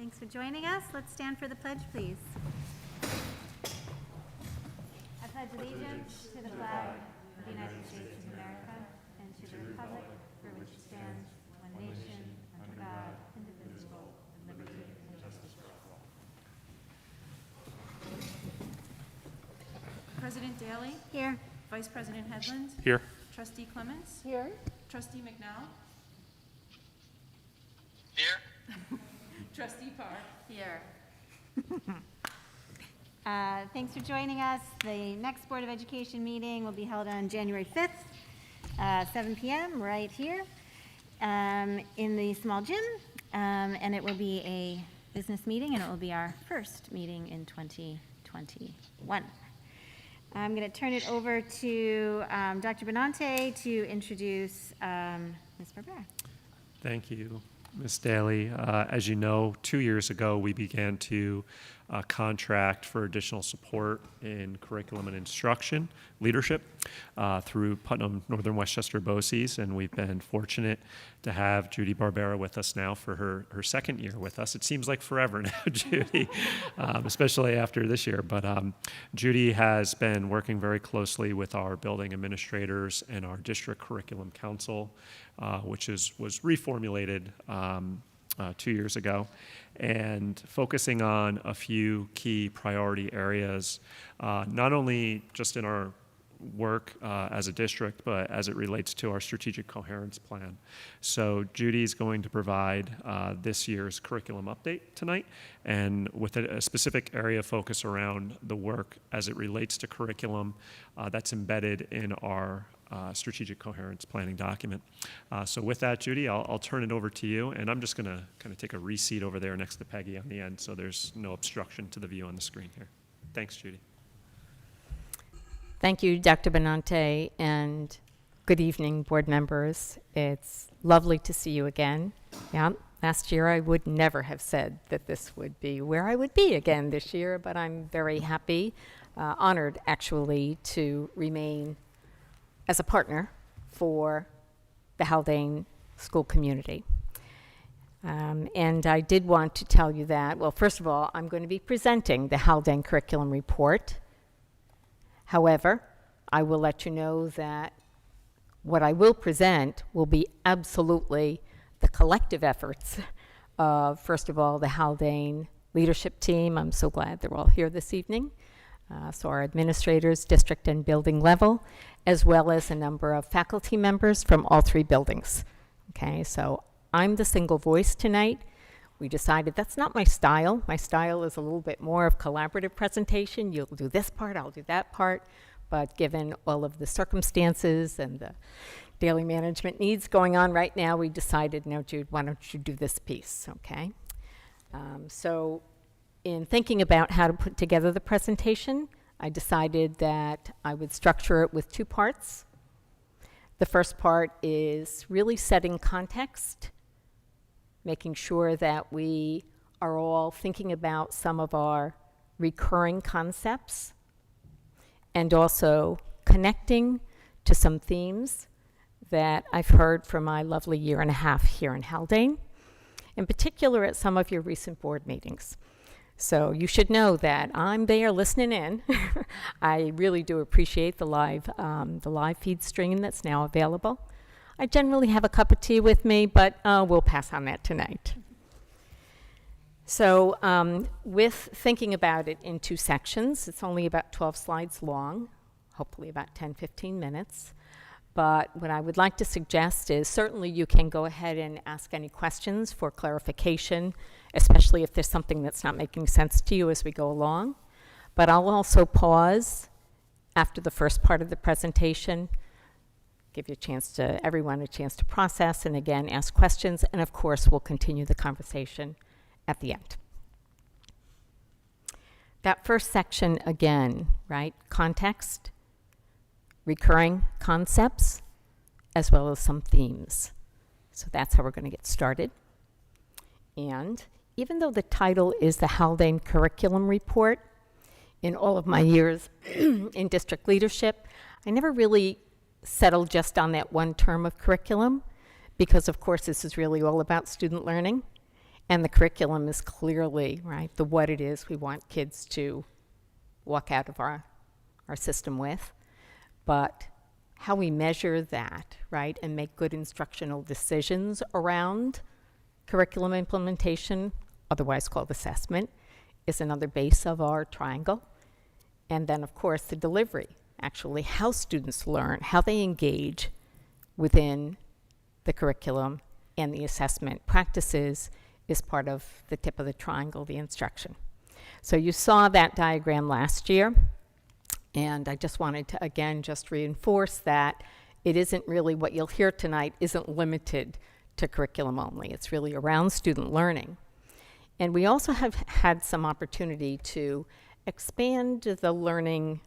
Thanks for joining us. Let's stand for the pledge, please. I pledge allegiance to the flag of the United States of America and to the republic for which it stands, one nation, under God, indivisible, with liberty and justice for all. President Daly. Here. Vice President Headland. Here. Trustee Clements. Here. Trustee McNowell. Here. Trustee Parr. Here. Thanks for joining us. The next Board of Education meeting will be held on January 5th, 7 p.m. right here in the small gym. And it will be a business meeting, and it will be our first meeting in 2021. I'm going to turn it over to Dr. Benante to introduce Ms. Barbera. Thank you, Ms. Daly. As you know, 2 years ago, we began to contract for additional support in curriculum and instruction leadership through Putnam Northern Westchester BOCES, and we've been fortunate to have Judy Barbera with us now for her second year with us. It seems like forever now, Judy, especially after this year. But Judy has been working very closely with our building administrators and our district curriculum council, which was reformulated 2 years ago, and focusing on a few key priority areas, not only just in our work as a district, but as it relates to our strategic coherence plan. So Judy's going to provide this year's curriculum update tonight, and with a specific area of focus around the work as it relates to curriculum that's embedded in our strategic coherence planning document. So with that, Judy, I'll turn it over to you, and I'm just going to kind of take a reseat over there next to Peggy on the end, so there's no obstruction to the view on the screen here. Thanks, Judy. Thank you, Dr. Benante, and good evening, board members. It's lovely to see you again. Yeah, last year I would never have said that this would be where I would be again this year, but I'm very happy, honored actually, to remain as a partner for the Haldane school community. And I did want to tell you that, well, first of all, I'm going to be presenting the Haldane Curriculum Report. However, I will let you know that what I will present will be absolutely the collective efforts of, first of all, the Haldane leadership team. I'm so glad they're all here this evening. So our administrators, district and building level, as well as a number of faculty members from all three buildings. Okay, so I'm the single voice tonight. We decided that's not my style. My style is a little bit more of collaborative presentation. You'll do this part, I'll do that part. But given all of the circumstances and the daily management needs going on right now, we decided, no, Jude, why don't you do this piece, okay? So in thinking about how to put together the presentation, I decided that I would structure it with two parts. The first part is really setting context, making sure that we are all thinking about some of our recurring concepts, and also connecting to some themes that I've heard from my lovely year and a half here in Haldane, in particular at some of your recent board meetings. So you should know that I'm there listening in. I really do appreciate the live feed stream that's now available. I generally have a cup of tea with me, but we'll pass on that tonight. So with thinking about it in two sections, it's only about 12 slides long, hopefully about 10-15 minutes. But what I would like to suggest is certainly you can go ahead and ask any questions for clarification, especially if there's something that's not making sense to you as we go along. But I'll also pause after the first part of the presentation, give you everyone a chance to process, and again, ask questions, and of course, we'll continue the conversation at the end. That first section again, right? Context, recurring concepts, as well as some themes. So that's how we're going to get started. And even though the title is the Haldane Curriculum Report, in all of my years in district leadership, I never really settled just on that one term of curriculum, because of course this is really all about student learning. And the curriculum is clearly, right, the what it is we want kids to walk out of our system with. But how we measure that, right, and make good instructional decisions around curriculum implementation, otherwise called assessment, is another base of our triangle. And then, of course, the delivery, actually how students learn, how they engage within the curriculum and the assessment practices is part of the tip of the triangle, the instruction. So you saw that diagram last year, and I just wanted to, again, just reinforce that it isn't really what you'll hear tonight isn't limited to curriculum only. It's really around student learning. And we also have had some opportunity to expand the learning.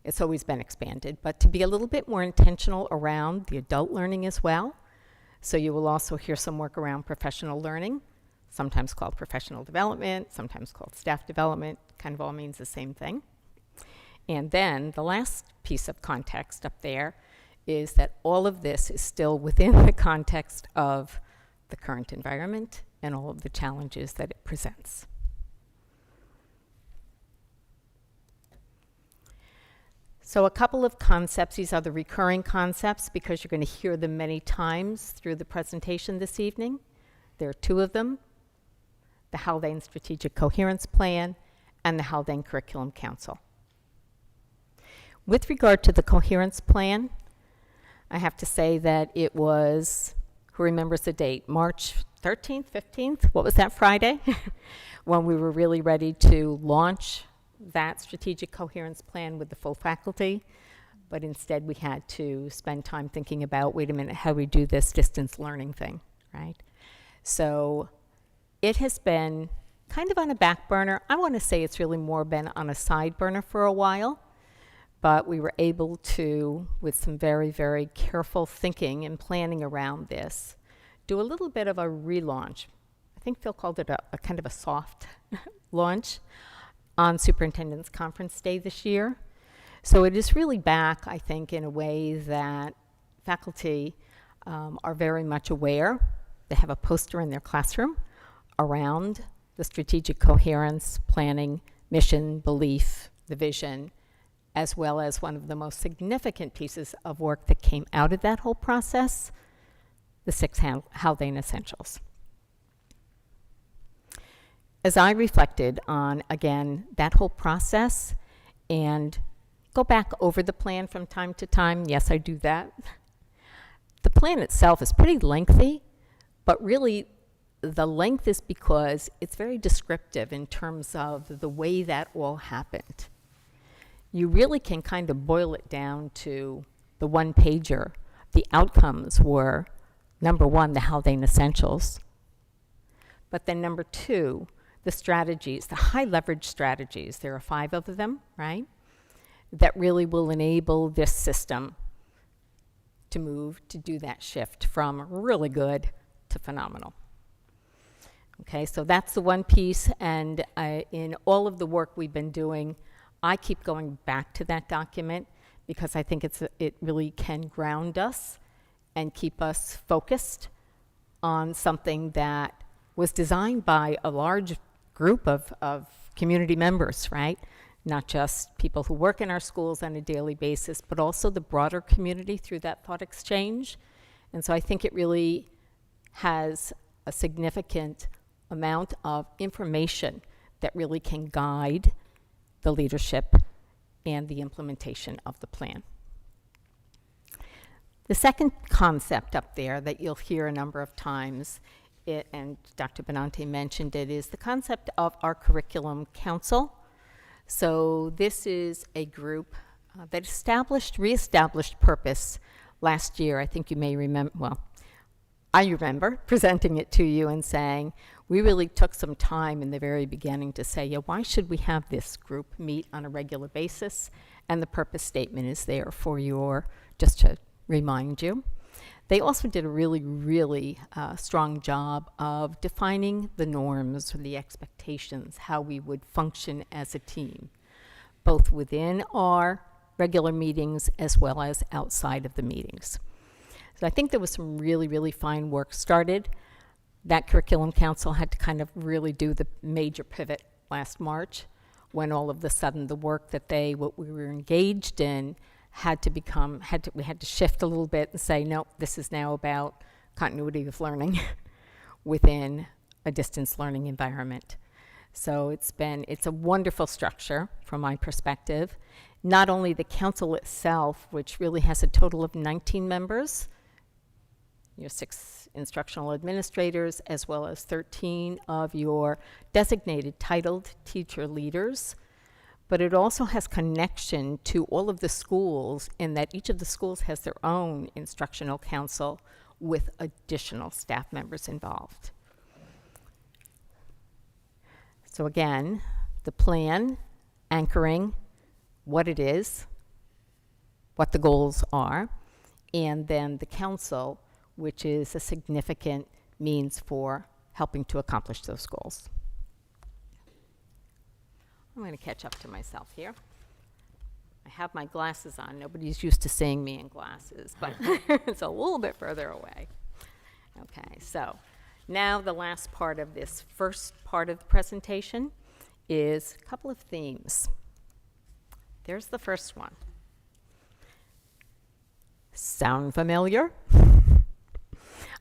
It's always been expanded, but to be a little bit more intentional around the adult learning as well. So you will also hear some work around professional learning, sometimes called professional development, sometimes called staff development, kind of all means the same thing. And then the last piece of context up there is that all of this is still within the context of the current environment and all of the challenges that it presents. So a couple of concepts, these are the recurring concepts because you're going to hear them many times through the presentation this evening. There are two of them, the Haldane Strategic Coherence Plan and the Haldane Curriculum Council. With regard to the Coherence Plan, I have to say that it was, who remembers the date, March 13th, 15th? What was that, Friday? When we were really ready to launch that strategic coherence plan with the full faculty, but instead we had to spend time thinking about, wait a minute, how we do this distance learning thing, right? So it has been kind of on a back burner. I want to say it's really more been on a side burner for a while, but we were able to, with some very, very careful thinking and planning around this, do a little bit of a relaunch. I think Phil called it a kind of a soft launch on Superintendent's Conference Day this year. So it is really back, I think, in a way that faculty are very much aware. They have a poster in their classroom around the strategic coherence, planning, mission, belief, the vision, as well as one of the most significant pieces of work that came out of that whole process, the 6 Haldane Essentials. As I reflected on, again, that whole process and go back over the plan from time to time, yes, I do that. The plan itself is pretty lengthy, but really the length is because it's very descriptive in terms of the way that all happened. You really can kind of boil it down to the one-pager. The outcomes were, number one, the Haldane Essentials, but then number two, the strategies, the high leverage strategies, there are 5 of them, right, that really will enable this system to move, to do that shift from really good to phenomenal. Okay, so that's the one piece, and in all of the work we've been doing, I keep going back to that document because I think it really can ground us and keep us focused on something that was designed by a large group of community members, right? Not just people who work in our schools on a daily basis, but also the broader community through that thought exchange. And so I think it really has a significant amount of information that really can guide the leadership and the implementation of the plan. The second concept up there that you'll hear a number of times, and Dr. Benante mentioned it, is the concept of our curriculum council. So this is a group that reestablished purpose last year. I think you may remember, well, I remember presenting it to you and saying, we really took some time in the very beginning to say, yeah, why should we have this group meet on a regular basis? And the purpose statement is there for your, just to remind you. They also did a really, really strong job of defining the norms, the expectations, how we would function as a team, both within our regular meetings as well as outside of the meetings. So I think there was some really, really fine work started. That curriculum council had to kind of really do the major pivot last March, when all of a sudden the work that what we were engaged in we had to shift a little bit and say, no, this is now about continuity of learning within a distance learning environment. So it's a wonderful structure from my perspective. Not only the council itself, which really has a total of 19 members, 6 instructional administrators, as well as 13 of your designated titled teacher leaders, but it also has connection to all of the schools in that each of the schools has their own instructional council with additional staff members involved. So again, the plan anchoring what it is, what the goals are, and then the council, which is a significant means for helping to accomplish those goals. I'm going to catch up to myself here. I have my glasses on. Nobody's used to seeing me in glasses, but it's a little bit further away. Okay, so now the last part of this first part of the presentation is a couple of themes. There's the first one. Sound familiar?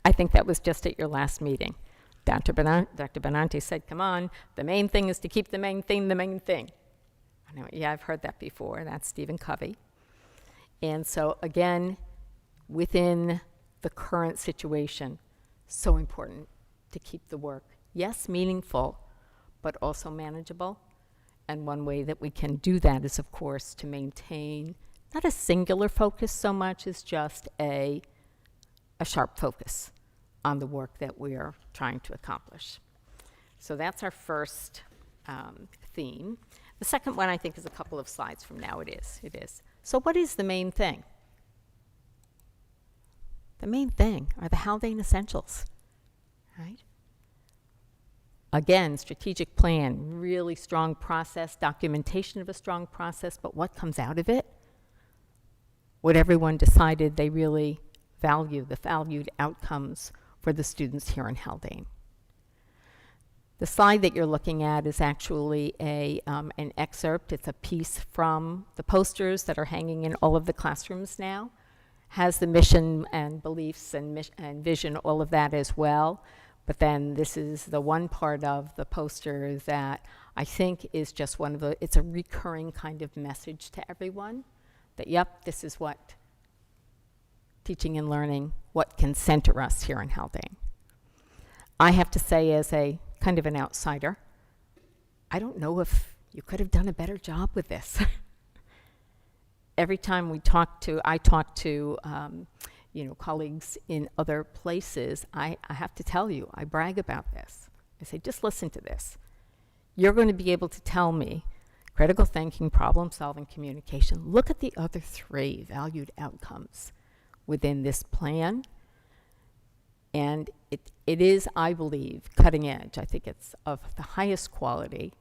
I think that was just at your last meeting. Dr. Benante said, come on, the main thing is to keep the main thing the main thing. I know, yeah, I've heard that before. That's Stephen Covey. And so again, within the current situation, so important to keep the work, yes, meaningful, but also manageable. And one way that we can do that is, of course, to maintain not a singular focus so much as just a sharp focus on the work that we are trying to accomplish. So that's our first theme. The second one, I think, is a couple of slides from now. It is. So what is the main thing? The main thing are the Haldane essentials, right? Again, strategic plan, really strong process, documentation of a strong process, but what comes out of it? What everyone decided they really value, the valued outcomes for the students here in Haldane. The slide that you're looking at is actually an excerpt. It's a piece from the posters that are hanging in all of the classrooms now. Has the mission and beliefs and vision, all of that as well. But then this is the one part of the poster that I think is just it's a recurring kind of message to everyone that, yep, this is what teaching and learning, what can center us here in Haldane. I have to say, as a kind of an outsider, I don't know if you could have done a better job with this. Every time I talk to colleagues in other places, I have to tell you, I brag about this. I say, just listen to this. You're going to be able to tell me critical thinking, problem solving, communication. Look at the other 3 valued outcomes within this plan. And it is, I believe, cutting edge. I think it's of the highest quality.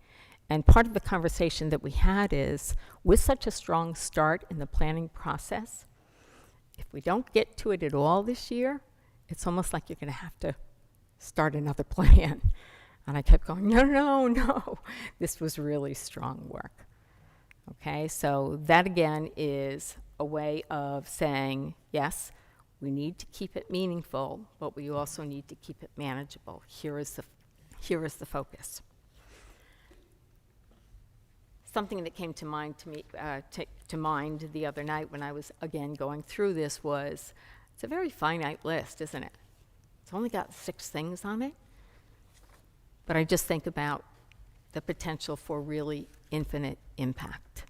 And part of the conversation that we had is, with such a strong start in the planning process, if we don't get to it at all this year, it's almost like you're going to have to start another plan. And I kept going, no. This was really strong work. Okay, so that again is a way of saying, yes, we need to keep it meaningful, but we also need to keep it manageable. Here is the focus. Something that came to mind the other night when I was again going through this was, it's a very finite list, isn't it? It's only got 6 things on it. But I just think about the potential for really infinite impact,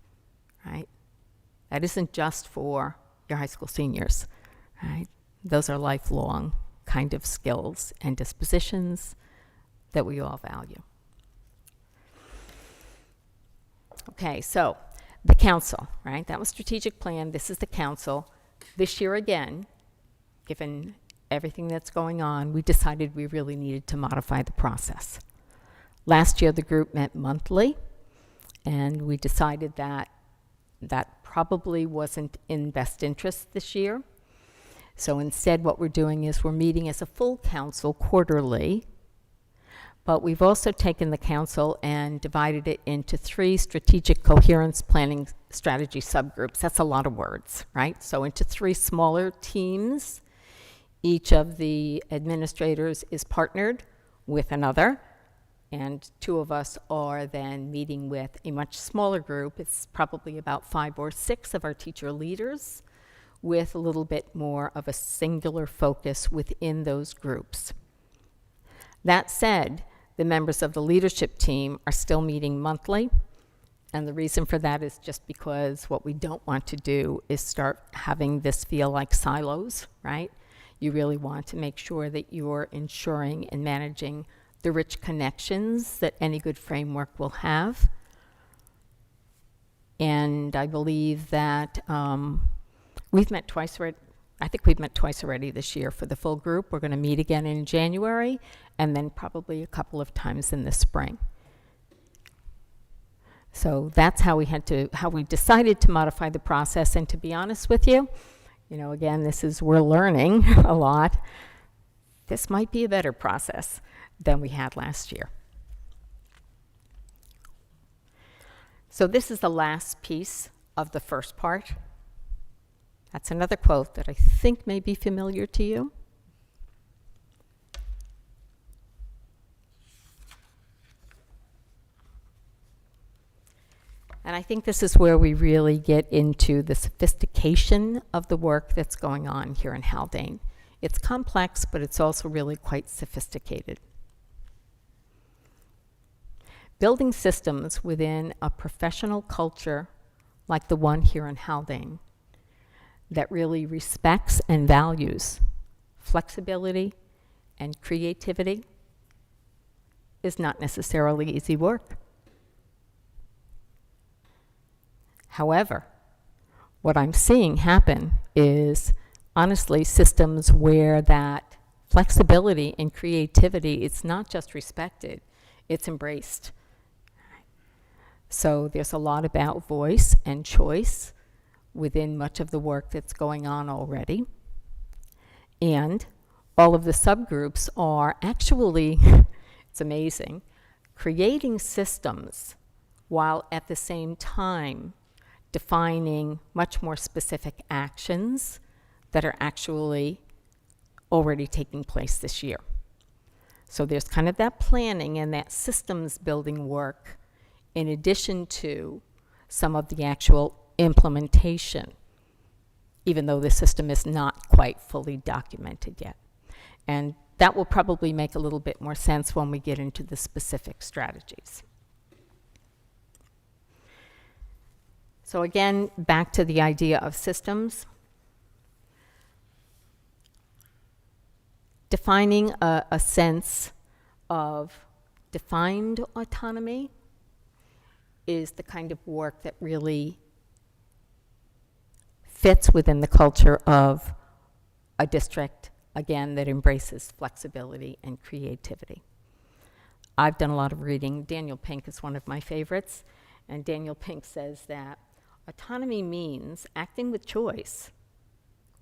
right? That isn't just for your high school seniors, right? Those are lifelong kind of skills and dispositions that we all value. Okay, so the council, right? That was strategic plan. This is the council. This year again, given everything that's going on, we decided we really needed to modify the process. Last year, the group met monthly, and we decided that that probably wasn't in best interest this year. So instead, what we're doing is we're meeting as a full council quarterly, but we've also taken the council and divided it into 3 strategic coherence planning strategy subgroups. That's a lot of words, right? So into 3 smaller teams. Each of the administrators is partnered with another, and 2 of us are then meeting with a much smaller group. It's probably about 5 or 6 of our teacher leaders, with a little bit more of a singular focus within those groups. That said, the members of the leadership team are still meeting monthly, and the reason for that is just because what we don't want to do is start having this feel like silos, right? You really want to make sure that you're ensuring and managing the rich connections that any good framework will have. And I believe that we've met twice already. I think we've met twice already this year for the full group. We're going to meet again in January, and then probably a couple of times in the spring. So that's how we decided to modify the process. And to be honest with you, again, we're learning a lot. This might be a better process than we had last year. So this is the last piece of the first part. That's another quote that I think may be familiar to you. And I think this is where we really get into the sophistication of the work that's going on here in Haldane. It's complex, but it's also really quite sophisticated. Building systems within a professional culture like the one here in Haldane that really respects and values flexibility and creativity is not necessarily easy work. However, what I'm seeing happen is, honestly, systems where that flexibility and creativity, it's not just respected, it's embraced. So there's a lot about voice and choice within much of the work that's going on already. And all of the subgroups are actually, it's amazing, creating systems while at the same time defining much more specific actions that are actually already taking place this year. So there's kind of that planning and that systems building work in addition to some of the actual implementation, even though the system is not quite fully documented yet. And that will probably make a little bit more sense when we get into the specific strategies. So again, back to the idea of systems. Defining a sense of defined autonomy is the kind of work that really fits within the culture of a district, again, that embraces flexibility and creativity. I've done a lot of reading. Daniel Pink is one of my favorites, and Daniel Pink says that autonomy means acting with choice,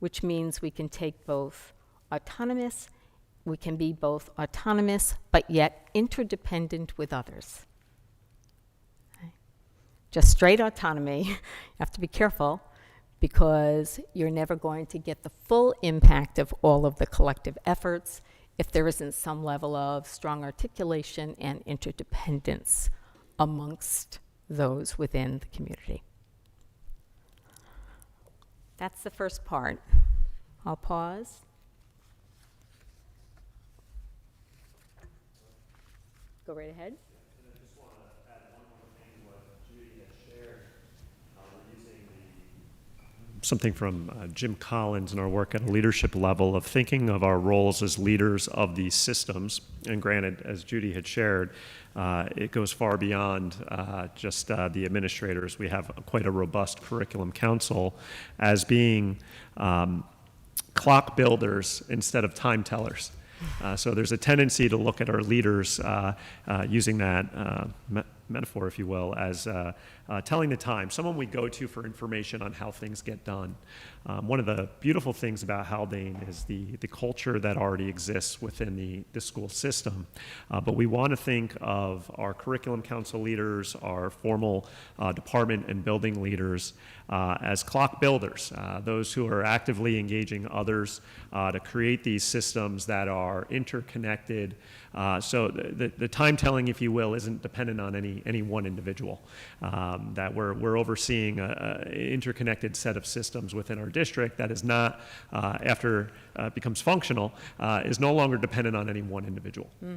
which means we can be both autonomous but yet interdependent with others. Okay. Just straight autonomy, you have to be careful, because you're never going to get the full impact of all of the collective efforts if there isn't some level of strong articulation and interdependence amongst those within the community. That's the first part. I'll pause. Go right ahead. Something from Jim Collins in our work at a leadership level of thinking of our roles as leaders of these systems. And granted, as Judy had shared, it goes far beyond just the administrators. We have quite a robust curriculum council as being clock builders instead of time tellers. So there's a tendency to look at our leaders using that metaphor, if you will, as telling the time, someone we go to for information on how things get done. One of the beautiful things about Haldane is the culture that already exists within the school system. But we want to think of our curriculum council leaders, our formal department and building leaders as clock builders, those who are actively engaging others to create these systems that are interconnected. So the time telling, if you will, isn't dependent on any one individual. That we're overseeing an interconnected set of systems within our district that is not, after it becomes functional, is no longer dependent on any one individual. Mm-hmm.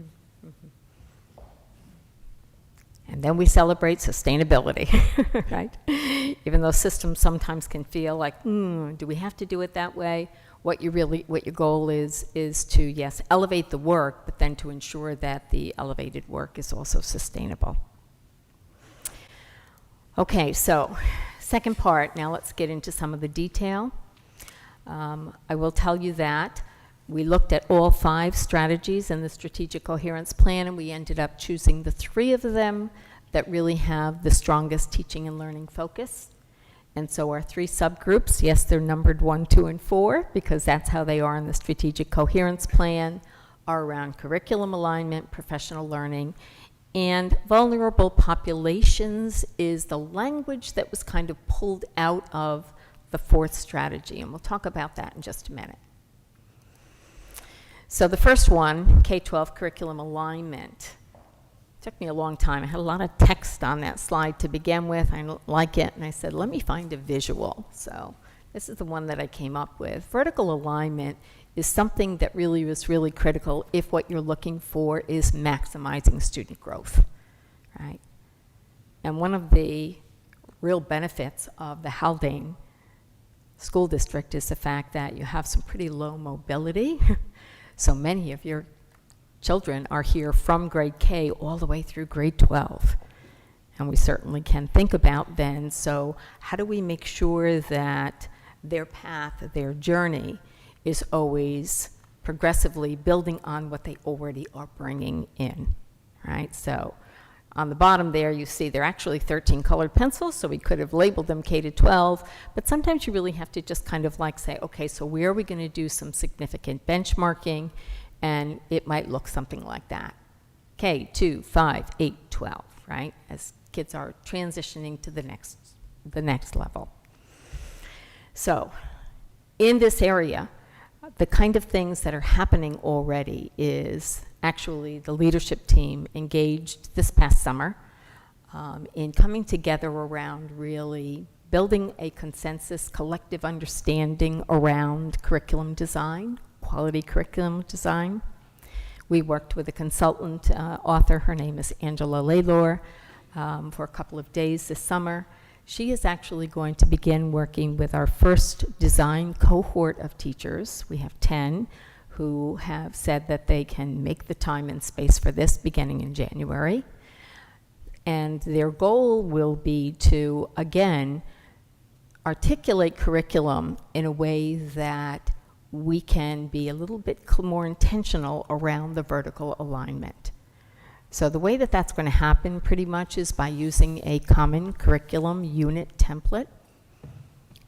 And then we celebrate sustainability, right? Even though systems sometimes can feel like, do we have to do it that way? What your goal is to, yes, elevate the work, but then to ensure that the elevated work is also sustainable. Okay, so second part, now let's get into some of the detail. I will tell you that we looked at all 5 strategies in the strategic coherence plan, and we ended up choosing the 3 of them that really have the strongest teaching and learning focus. And so our 3 subgroups, yes, they're numbered 1, 2, and 4, because that's how they are in the strategic coherence plan, are around curriculum alignment, professional learning, and vulnerable populations is the language that was kind of pulled out of the 4th strategy, and we'll talk about that in just a minute. So the first one, K-12 curriculum alignment. Took me a long time. I had a lot of text on that slide to begin with. I don't like it, and I said, let me find a visual. So this is the one that I came up with. Vertical alignment is something that really was really critical if what you're looking for is maximizing student growth, right? And one of the real benefits of the Haldane School District is the fact that you have some pretty low mobility. So many of your children are here from grade K all the way through grade 12. And we certainly can think about then, so how do we make sure that their path, their journey is always progressively building on what they already are bringing in, right? So on the bottom there, you see they're actually 13 colored pencils, so we could have labeled them K to 12, but sometimes you really have to just kind of like say, okay, so where are we going to do some significant benchmarking? And it might look something like that. K, 2, 5, 8, 12, right? As kids are transitioning to the next level. So in this area, the kind of things that are happening already is actually the leadership team engaged this past summer in coming together around really building a consensus, collective understanding around curriculum design, quality curriculum design. We worked with a consultant author, her name is Angela Laylor, for a couple of days this summer. She is actually going to begin working with our first design cohort of teachers. We have 10 who have said that they can make the time and space for this beginning in January. And their goal will be to, again, articulate curriculum in a way that we can be a little bit more intentional around the vertical alignment. So the way that that's going to happen pretty much is by using a common curriculum unit template.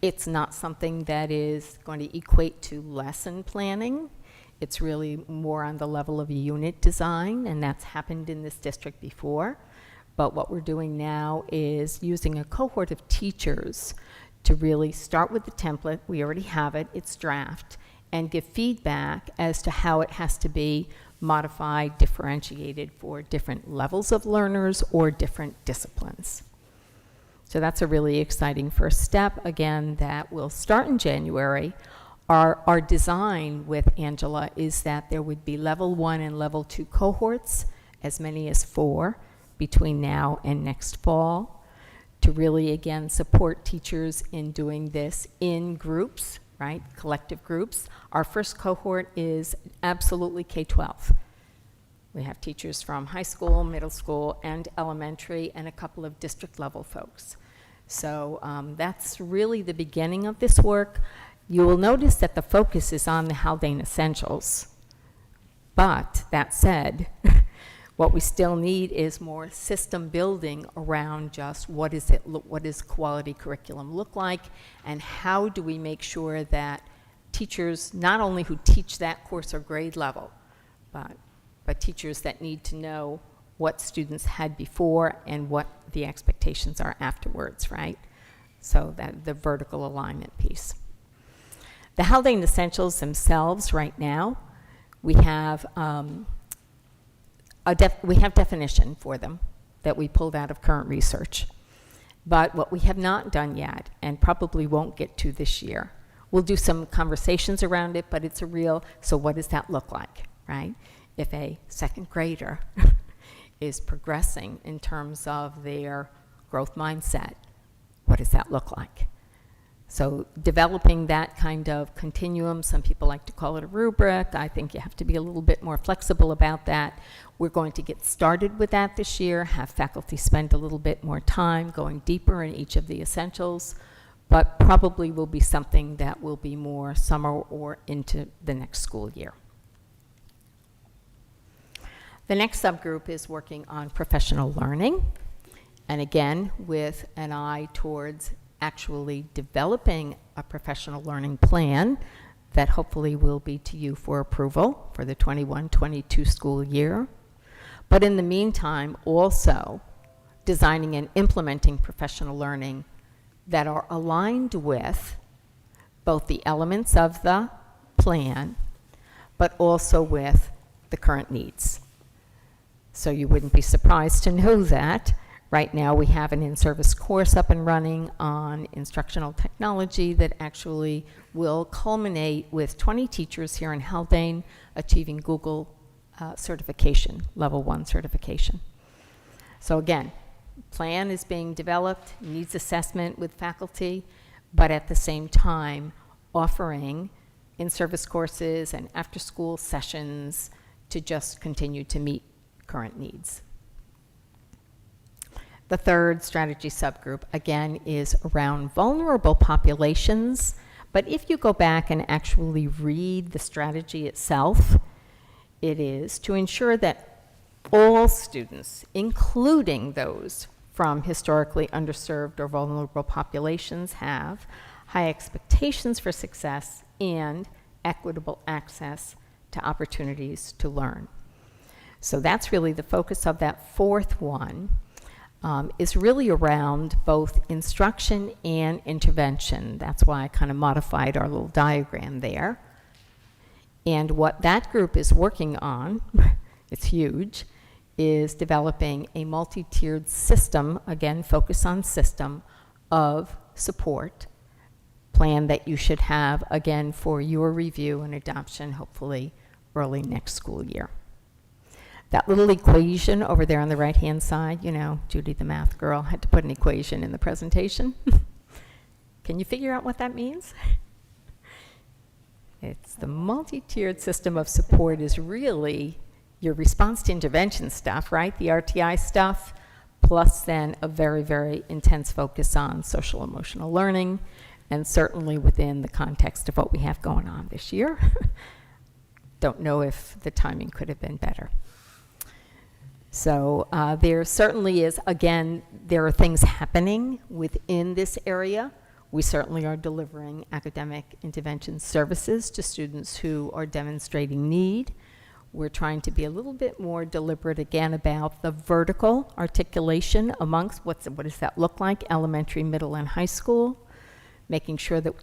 It's not something that is going to equate to lesson planning. It's really more on the level of unit design, and that's happened in this district before. But what we're doing now is using a cohort of teachers to really start with the template. We already have it, it's draft, and give feedback as to how it has to be modified, differentiated for different levels of learners or different disciplines. So that's a really exciting first step, again, that will start in January. Our design with Angela is that there would be level 1 and level 2 cohorts, as many as 4, between now and next fall, to really, again, support teachers in doing this in groups, right, collective groups. Our first cohort is absolutely K-12. We have teachers from high school, middle school, and elementary, and a couple of district level folks. So that's really the beginning of this work. You will notice that the focus is on the Haldane Essentials. But that said, What we still need is more system building around just what does quality curriculum look like, and how do we make sure that teachers, not only who teach that course or grade level, but teachers that need to know what students had before and what the expectations are afterwards, right? So that the vertical alignment piece. The Haldane Essentials themselves right now, we have definition for them that we pulled out of current research. But what we have not done yet, and probably won't get to this year, we'll do some conversations around it, but it's a real, so what does that look like, right? If a second grader is progressing in terms of their growth mindset, what does that look like? So developing that kind of continuum, some people like to call it a rubric. I think you have to be a little bit more flexible about that. We're going to get started with that this year, have faculty spend a little bit more time going deeper in each of the essentials, but probably will be something that will be more summer or into the next school year. The next subgroup is working on professional learning, and again, with an eye towards actually developing a professional learning plan that hopefully will be to you for approval for the 21-22 school year. But in the meantime, also designing and implementing professional learning that are aligned with both the elements of the plan, but also with the current needs. So you wouldn't be surprised to know that right now we have an in-service course up and running on instructional technology that actually will culminate with 20 teachers here in Haldane achieving Google certification, level 1 certification. So again, plan is being developed, needs assessment with faculty, but at the same time offering in-service courses and after-school sessions to just continue to meet current needs. The third strategy subgroup, again, is around vulnerable populations, but if you go back and actually read the strategy itself, it is to ensure that all students, including those from historically underserved or vulnerable populations, have high expectations for success and equitable access to opportunities to learn. So that's really the focus of that fourth one, is really around both instruction and intervention. That's why I kind of modified our little diagram there. And what that group is working on, it's huge, is developing a multi-tiered system, again, focus on system, of support plan that you should have, again, for your review and adoption, hopefully early next school year. That little equation over there on the right-hand side, you know, Judy the math girl had to put an equation in the presentation. Can you figure out what that means? It's the multi-tiered system of support is really your response to intervention stuff, right? The RTI stuff, plus then a very, very intense focus on social emotional learning, and certainly within the context of what we have going on this year. Don't know if the timing could have been better. So there certainly is, again, there are things happening within this area. We certainly are delivering academic intervention services to students who are demonstrating need. We're trying to be a little bit more deliberate, again, about the vertical articulation amongst what does that look like, elementary, middle, and high school, making sure that,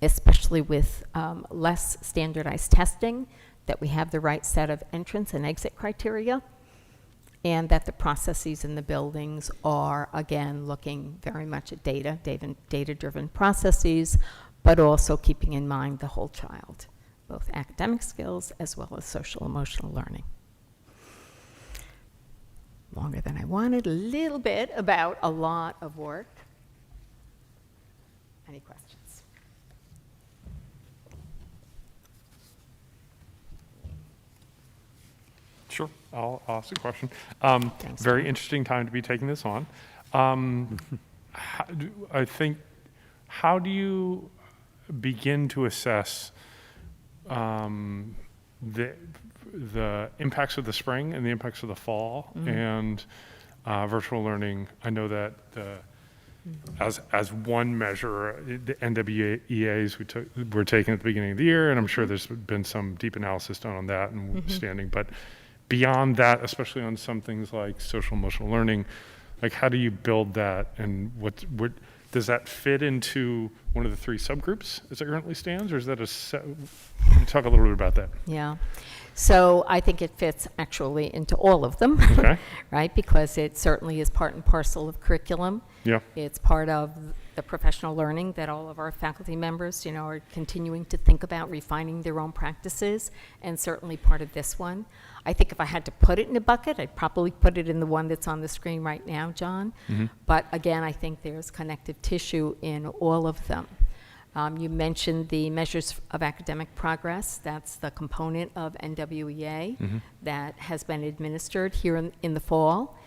especially with less standardized testing, that we have the right set of entrance and exit criteria, and that the processes in the buildings are, again, looking very much at data-driven processes, but also keeping in mind the whole child, both academic skills as well as social emotional learning. Longer than I wanted, a little bit about a lot of work. Any questions? Sure, I'll ask a question. Thanks, Very Tom. interesting time to be taking this on. How do you begin to assess the impacts of the spring and the impacts of the fall and virtual learning. I know that as one measure, the NWEAs were taken at the beginning of the year, and I'm sure there's been some deep analysis done on that and standing. But beyond that, especially on some things like social emotional learning, like how do you build that, and what does that fit into one of the 3 subgroups as it currently stands, or is that can you talk a little bit about that? Yeah. So I think it fits actually into all of them, Okay. right? Because it certainly is part and parcel of curriculum. Yeah. It's part of the professional learning that all of our faculty members, are continuing to think about refining their own practices, and certainly part of this one. I think if I had to put it in a bucket, I'd probably put it in the one that's on the screen right now, John. But again, I think there's connective tissue in all of them. You mentioned the measures of academic progress. That's the component of NWEA that has been administered here in the fall.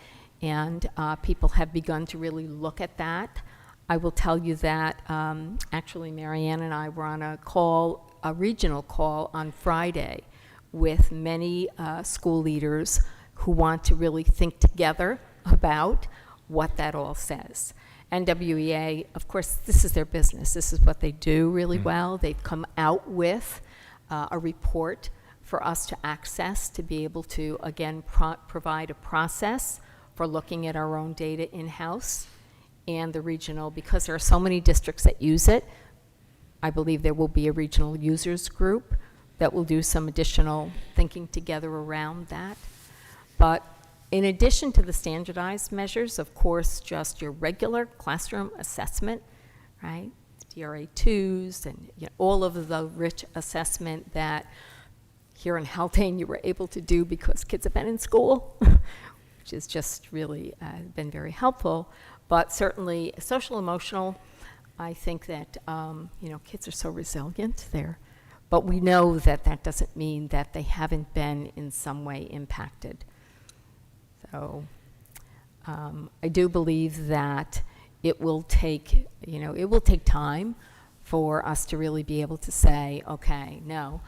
And people have begun to really look at that. I will tell you that actually Marianne and I were on a regional call on Friday with many school leaders who want to really think together about what that all says. NWEA, of course, this is their business. This is what they do really well. They've come out with a report for us to access to be able to, again, provide a process for looking at our own data in-house and the regional, because there are so many districts that use it. I believe there will be a regional users group that will do some additional thinking together around that. But in addition to the standardized measures, of course, just your regular classroom assessment, right? DRA2s and all of the rich assessment that here in Haldane you were able to do because kids have been in school, which has just really been very helpful. But certainly social emotional, I think that, kids are so resilient there. But we know that that doesn't mean that they haven't been in some way impacted. So I do believe that it will take time for us to really be able to say, okay, no,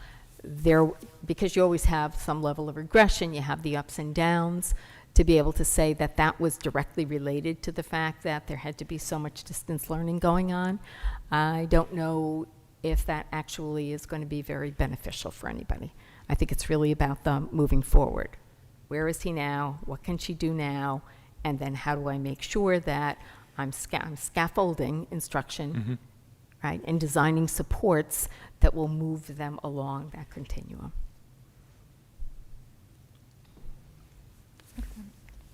because you always have some level of regression, you have the ups and downs, to be able to say that that was directly related to the fact that there had to be so much distance learning going on. I don't know if that actually is going to be very beneficial for anybody. I think it's really about them moving forward. Where is he now? What can she do now? And then how do I make sure that I'm scaffolding instruction, right, and designing supports that will move them along that continuum.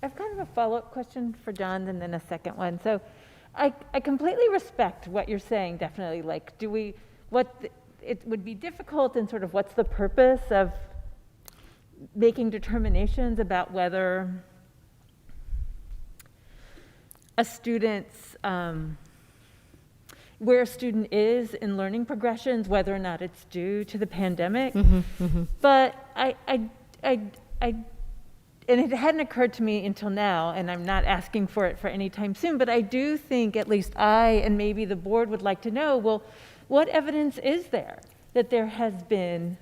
I've kind of a follow-up question for John and then a second one. So I completely respect what you're saying, definitely. Like, it would be difficult, and sort of what's the purpose of making determinations about whether a student's, where a student is in learning progressions, whether or not it's due to the pandemic. But and it hadn't occurred to me until now, and I'm not asking for it for any time soon, but I do think at least I and maybe the board would like to know, well, what evidence is there that there has been,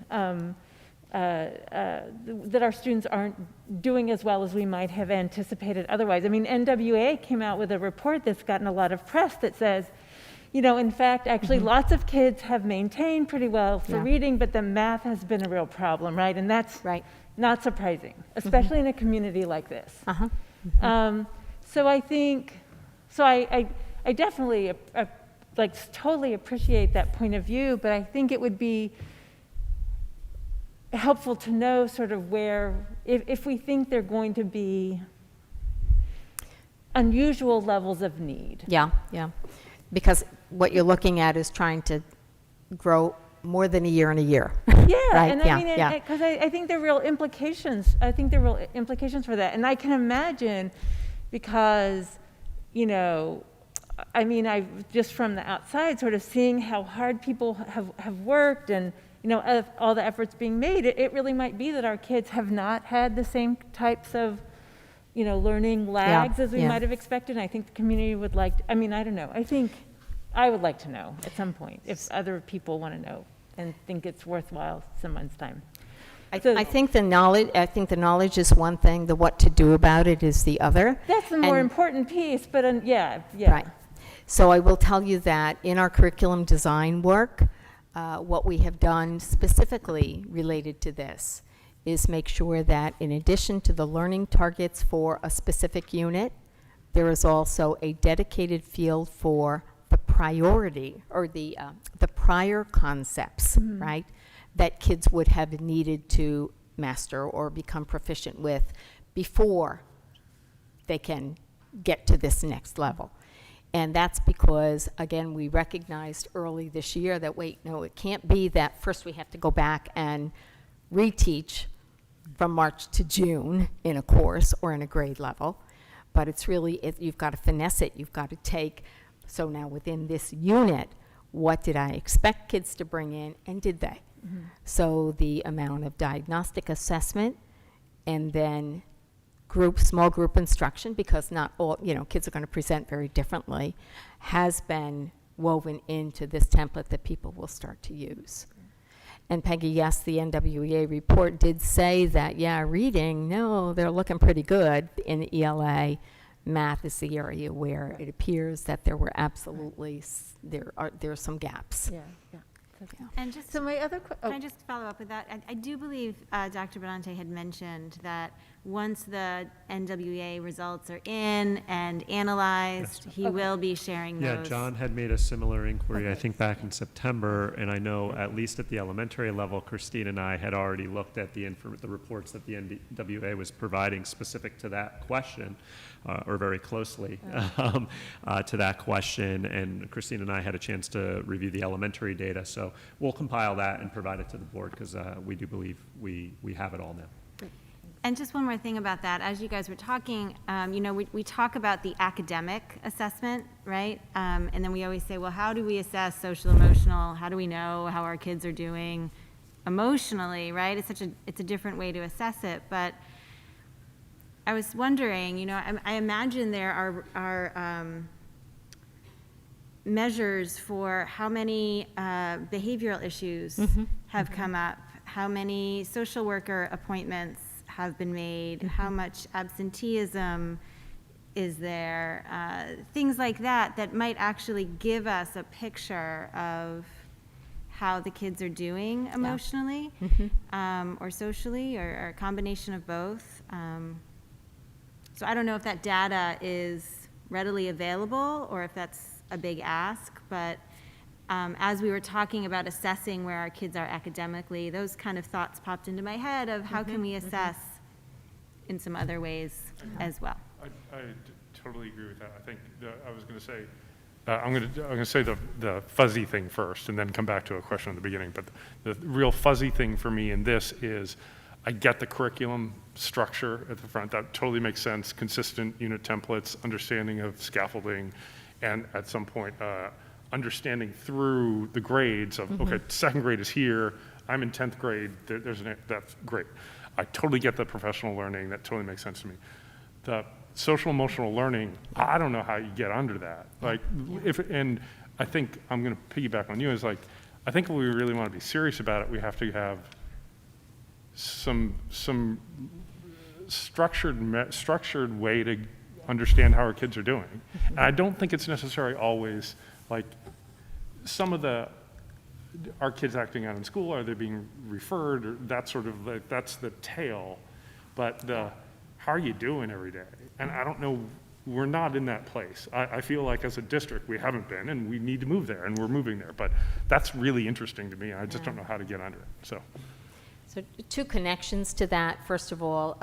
that our students aren't doing as well as we might have anticipated otherwise? I mean, NWA came out with a report that's gotten a lot of press that says, in fact, actually lots of kids have maintained pretty well for reading, but the math has been a real problem, right? And that's not surprising, especially in a community like this. So I think, I definitely totally appreciate that point of view, but I think it would be helpful to know sort of where, if we think they're going to be unusual levels of need. Yeah. Because what you're looking at is trying to grow more than a year in a year. Yeah, right? And I mean, because I think there are real implications. I think there are real implications for that. And I can imagine, because, I mean, I've just from the outside sort of seeing how hard people have worked, and, all the efforts being made, it really might be that our kids have not had the same types of, learning lags as we might have expected. And I think the community would like, I don't know. I think I would like to know at some point if other people want to know and think it's worthwhile someone's time. I think the knowledge is one thing, the what to do about it is the other. That's the more And- important piece, but yeah. Right. So I will tell you that in our curriculum design work, what we have done specifically related to this is make sure that in addition to the learning targets for a specific unit, there is also a dedicated field for the priority or the prior concepts, right, that kids would have needed to master or become proficient with before they can get to this next level. And that's because, again, we recognized early this year that, wait, no, it can't be that first we have to go back and reteach from March to June in a course or in a grade level. But it's really, you've got to finesse it. You've got to take, so now within this unit, what did I expect kids to bring in, and did they? So the amount of diagnostic assessment, and then small group instruction, because not all, kids are going to present very differently, has been woven into this template that people will start to use. And Peggy, yes, the NWEA report did say that, reading, no, they're looking pretty good in the ELA. Math is the area where it appears that there were absolutely, there are some gaps. Yeah. And just, So my other can I just follow up with that? I do believe Dr. Benante had mentioned that once the NWEA results are in and analyzed, he will be sharing Yeah, those. John had made a similar inquiry, I think, back in September, and I know at least at the elementary level, Christine and I had already looked at the reports that the NWA was providing specific to that question, or very closely to that question, and Christine and I had a chance to review the elementary data, so we'll compile that and provide it to the board, because we do believe we have it all now. And just one more thing about that, as you guys were talking, we talk about the academic assessment, right? And then we always say, well, how do we assess social emotional? How do we know how our kids are doing emotionally, right? It's a different way to assess it. But I was wondering, I imagine there are measures for how many behavioral issues have come up, how many social worker appointments have been made, how much absenteeism is there, things like that might actually give us a picture of how the kids are doing emotionally or socially, or a combination of both. So I don't know if that data is readily available or if that's a big ask, but as we were talking about assessing where our kids are academically, those kind of thoughts popped into my head of how can we assess in some other ways as well. I totally agree with that. I think I was going to say, I'm going to say the fuzzy thing first, and then come back to a question at the beginning. But the real fuzzy thing for me in this is, I get the curriculum structure at the front. That totally makes sense. Consistent unit templates, understanding of scaffolding, and at some point, understanding through the grades of, okay, second grade is here, I'm in 10th grade, that's great. I totally get the professional learning, that totally makes sense to me. The social emotional learning, I don't know how you get under that. And I think I'm gonna piggyback on you, is like, I think if we really wanna be serious about it, we have to have some structured way to understand how our kids are doing. And I don't think it's necessarily always like some of our kids acting out in school, are they being referred, or that sort of, like, that's the tail. But how are you doing every day? And I don't know, we're not in that place. I feel like as a district, we haven't been, and we need to move there, and we're moving there. But that's really interesting to me. I just don't know how to get under it, so. So two connections to that. First of all,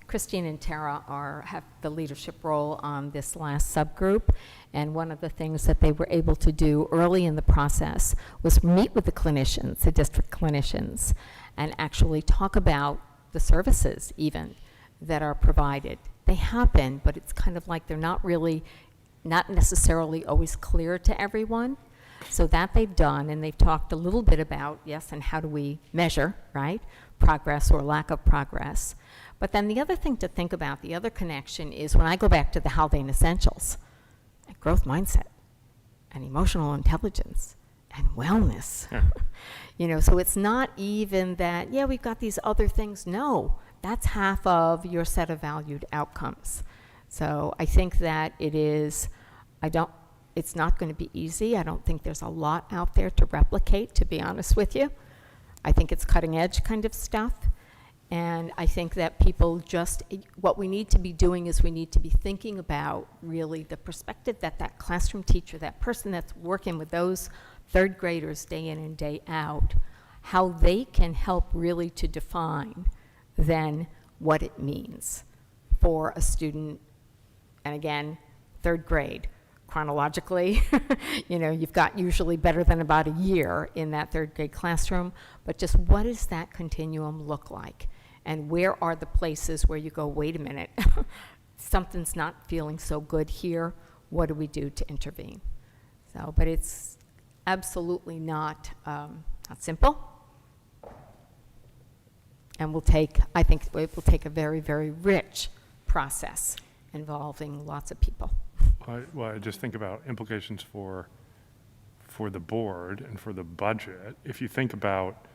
Christine and Tara have the leadership role on this last subgroup, and one of the things that they were able to do early in the process was meet with the clinicians, the district clinicians, and actually talk about the services even that are provided. They happen, but it's kind of like they're not necessarily always clear to everyone. So that they've done, and they've talked a little bit about, yes, and how do we measure, right, progress or lack of progress. But then the other thing to think about, the other connection, is when I go back to the Haldane Essentials, growth mindset and emotional intelligence and wellness. You know, so it's not even that, yeah, we've got these other things. No, that's half of your set of valued outcomes. So I think that it's not going to be easy. I don't think there's a lot out there to replicate, to be honest with you. I think it's cutting edge kind of stuff. And I think that what we need to be doing is we need to be thinking about really the perspective that classroom teacher, that person that's working with those third graders day in and day out, how they can help really to define then what it means for a student. And again, third grade, chronologically, you know, you've got usually better than about a year in that third grade classroom, but just what does that continuum look like? And where are the places where you go, wait a minute, something's not feeling so good here, what do we do to intervene? So, but it's absolutely not simple. And I think it will take a very, very rich process involving lots of people. Well, I just think about implications for the board and for the budget. If you think about,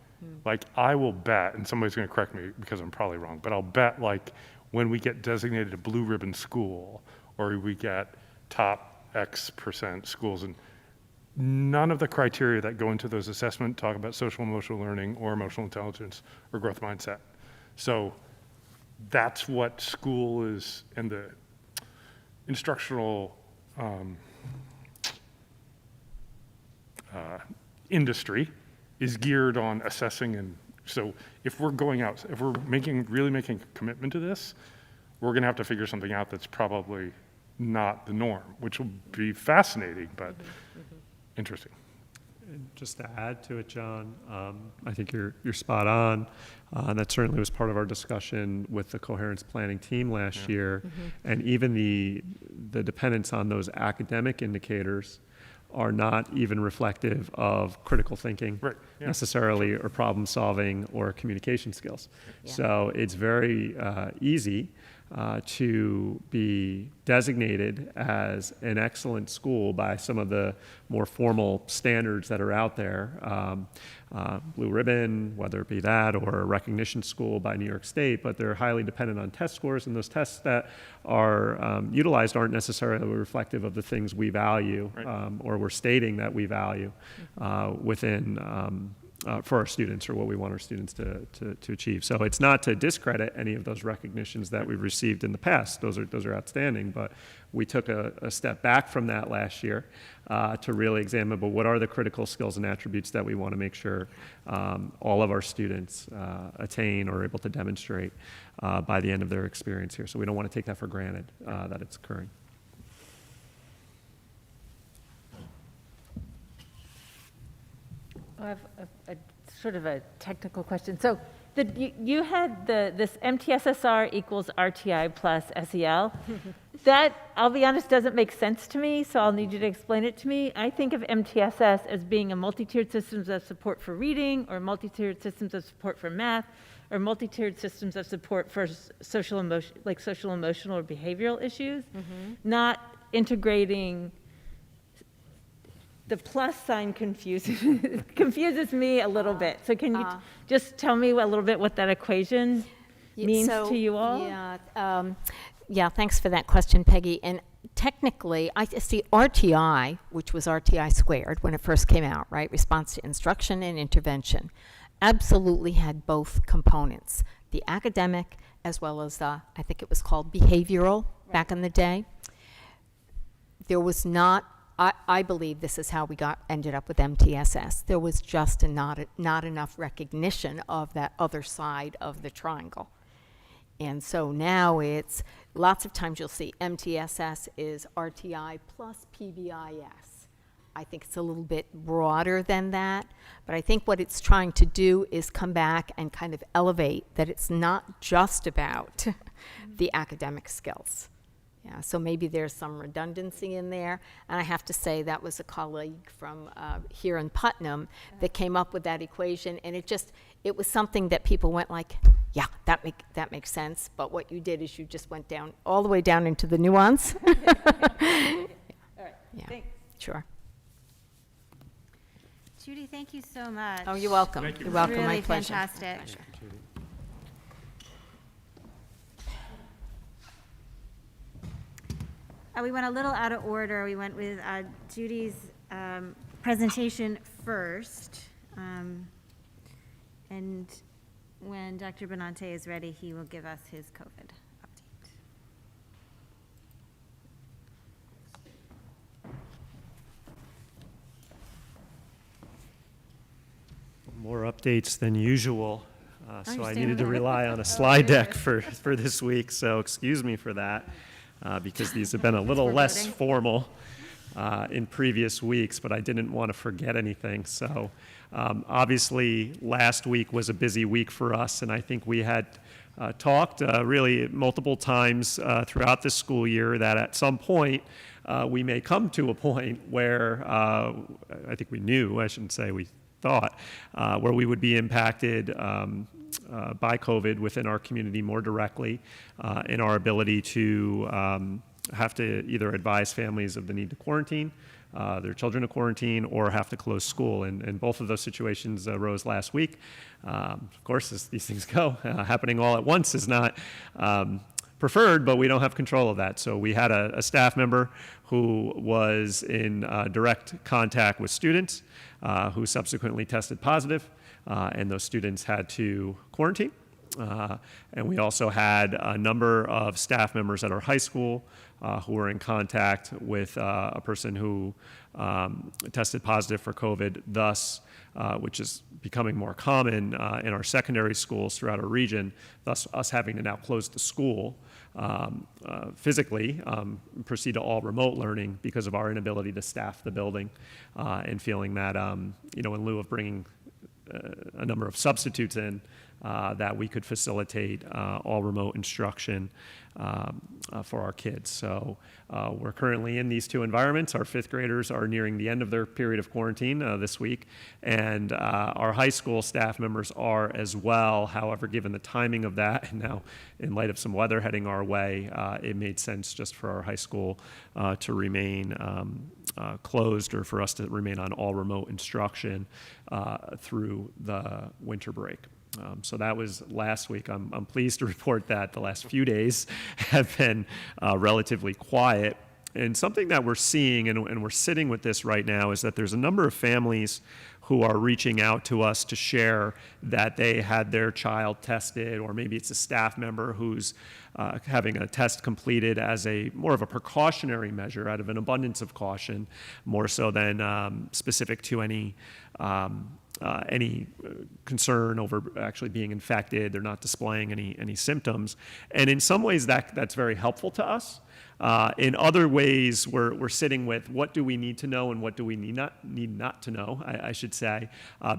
like, I will bet, and somebody's going to correct me because I'm probably wrong, but I'll bet, like, when we get designated a blue ribbon school, or we get top X% schools, and none of the criteria that go into those assessments talk about social emotional learning or emotional intelligence or growth mindset. So that's what school is, and the instructional industry is geared on assessing. And so if we're going out, if we're really making a commitment to this, we're going to have to figure something out that's probably not the norm, which will be fascinating, but interesting. And just to add to it, John, I think you're spot on. And that certainly was part of our discussion with the coherence planning team last year. And even the dependence on those academic indicators are not even reflective of critical thinking necessarily, or problem solving, or communication skills. So it's very easy to be designated as an excellent school by some of the more formal standards that are out there, Blue Ribbon, whether it be that, or a recognition school by New York State, but they're highly dependent on test scores, and those tests that are utilized aren't necessarily reflective of the things we value, or we're stating that we value within for our students, or what we want our students to achieve. So it's not to discredit any of those recognitions that we've received in the past. Those are outstanding, but we took a step back from that last year to really examine, but what are the critical skills and attributes that we want to make sure all of our students attain or are able to demonstrate by the end of their experience here. So we don't want to take that for granted that it's occurring. I have a sort of a technical question. So you had this MTSSR equals RTI plus SEL. That, I'll be honest, doesn't make sense to me, so I'll need you to explain it to me. I think of MTSS as being a multi-tiered systems of support for reading, or multi-tiered systems of support for math, or multi-tiered systems of support for social emotional or behavioral issues, not integrating. The plus sign confuses me a little bit. So can you just tell me a little bit what that equation means to you all? Yeah, thanks for that question, Peggy. And technically, I see RTI, which was RTI squared when it first came out, right? Response to instruction and intervention, absolutely had both components, the academic as well as I think it was called behavioral back in the day. There was not, I believe this is how we ended up with MTSS. There was just not enough recognition of that other side of the triangle. And so now it's, lots of times you'll see MTSS is RTI plus PBIS. I think it's a little bit broader than that, but I think what it's trying to do is come back and kind of elevate that it's not just about the academic skills. Yeah, so maybe there's some redundancy in there. And I have to say that was a colleague from here in Putnam that came up with that equation. And it was something that people went like, yeah, that makes sense. But what you did is you just went down, all the way down into the nuance. All right, yeah. thanks. Sure. Judy, thank you so much. Oh, you're welcome. You're welcome, my Really pleasure. fantastic. We went a little out of order. We went with Judy's presentation first. And when Dr. Benante is ready, he will give us his COVID update. More updates than usual, so I needed to Understandable. rely on a slide deck for this week, so excuse me for that, because these have been a little less Foreboding. formal in previous weeks, but I didn't want to forget anything. So obviously, last week was a busy week for us, and I think we had talked really multiple times throughout the school year that at some point we may come to a point where I think we knew, I shouldn't say we thought, where we would be impacted by COVID within our community more directly in our ability to have to either advise families of the need to quarantine, their children to quarantine, or have to close school. And both of those situations arose last week. Of course, as these things go, happening all at once is not preferred, but we don't have control of that. So we had a staff member who was in direct contact with students who subsequently tested positive, and those students had to quarantine. And we also had a number of staff members at our high school who were in contact with a person who tested positive for COVID, thus, which is becoming more common in our secondary schools throughout our region, thus us having to now close the school physically, proceed to all remote learning because of our inability to staff the building, and feeling that, in lieu of bringing a number of substitutes in, that we could facilitate all remote instruction for our kids. So we're currently in these two environments. Our fifth graders are nearing the end of their period of quarantine this week, and our high school staff members are as well. However, given the timing of that, and now in light of some weather heading our way, it made sense just for our high school to remain closed, or for us to remain on all remote instruction through the winter break. So that was last week. I'm pleased to report that the last few days have been relatively quiet. And something that we're seeing, and we're sitting with this right now, is that there's a number of families who are reaching out to us to share that they had their child tested, or maybe it's a staff member who's having a test completed as more of a precautionary measure out of an abundance of caution, more so than specific to any concern over actually being infected. They're not displaying any symptoms. And in some ways that's very helpful to us. In other ways, we're sitting with what do we need to know and what do we need not to know, I should say,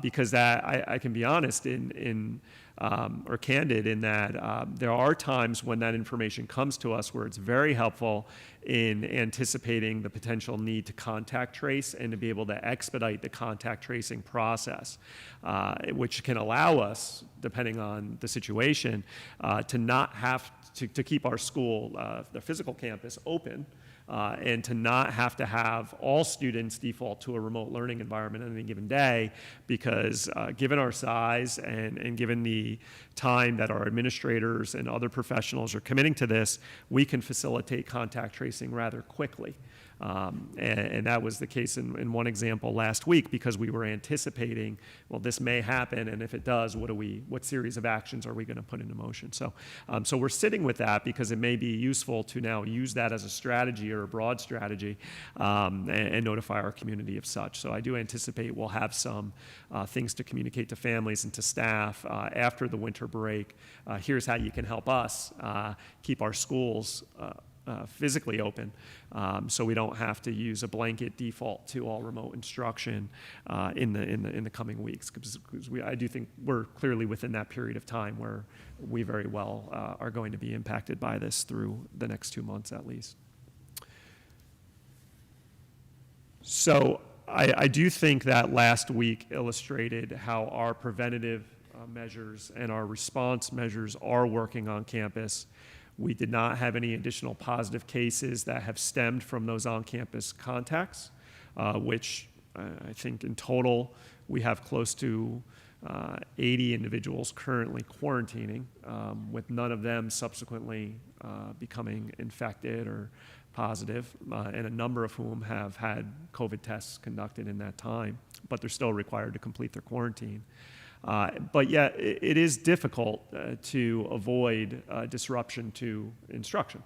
because that I can be honest or candid in that there are times when that information comes to us where it's very helpful in anticipating the potential need to contact trace and to be able to expedite the contact tracing process, which can allow us, depending on the situation, to not have to keep our school, the physical campus, open, and to not have to have all students default to a remote learning environment on any given day, because given our size and given the time that our administrators and other professionals are committing to this, we can facilitate contact tracing rather quickly. And that was the case in one example last week, because we were anticipating, well, this may happen, and if it does, what series of actions are we going to put into motion? So we're sitting with that because it may be useful to now use that as a strategy or a broad strategy, and notify our community of such. So I do anticipate we'll have some things to communicate to families and to staff after the winter break. Here's how you can help us keep our schools physically open, so we don't have to use a blanket default to all remote instruction in the coming weeks. Because I do think we're clearly within that period of time where we very well are going to be impacted by this through the next 2 months at least. So I do think that last week illustrated how our preventative measures and our response measures are working on campus. We did not have any additional positive cases that have stemmed from those on-campus contacts, which I think in total we have close to 80 individuals currently quarantining, with none of them subsequently becoming infected or positive, and a number of whom have had COVID tests conducted in that time, but they're still required to complete their quarantine. But yet, it is difficult to avoid disruption to instruction.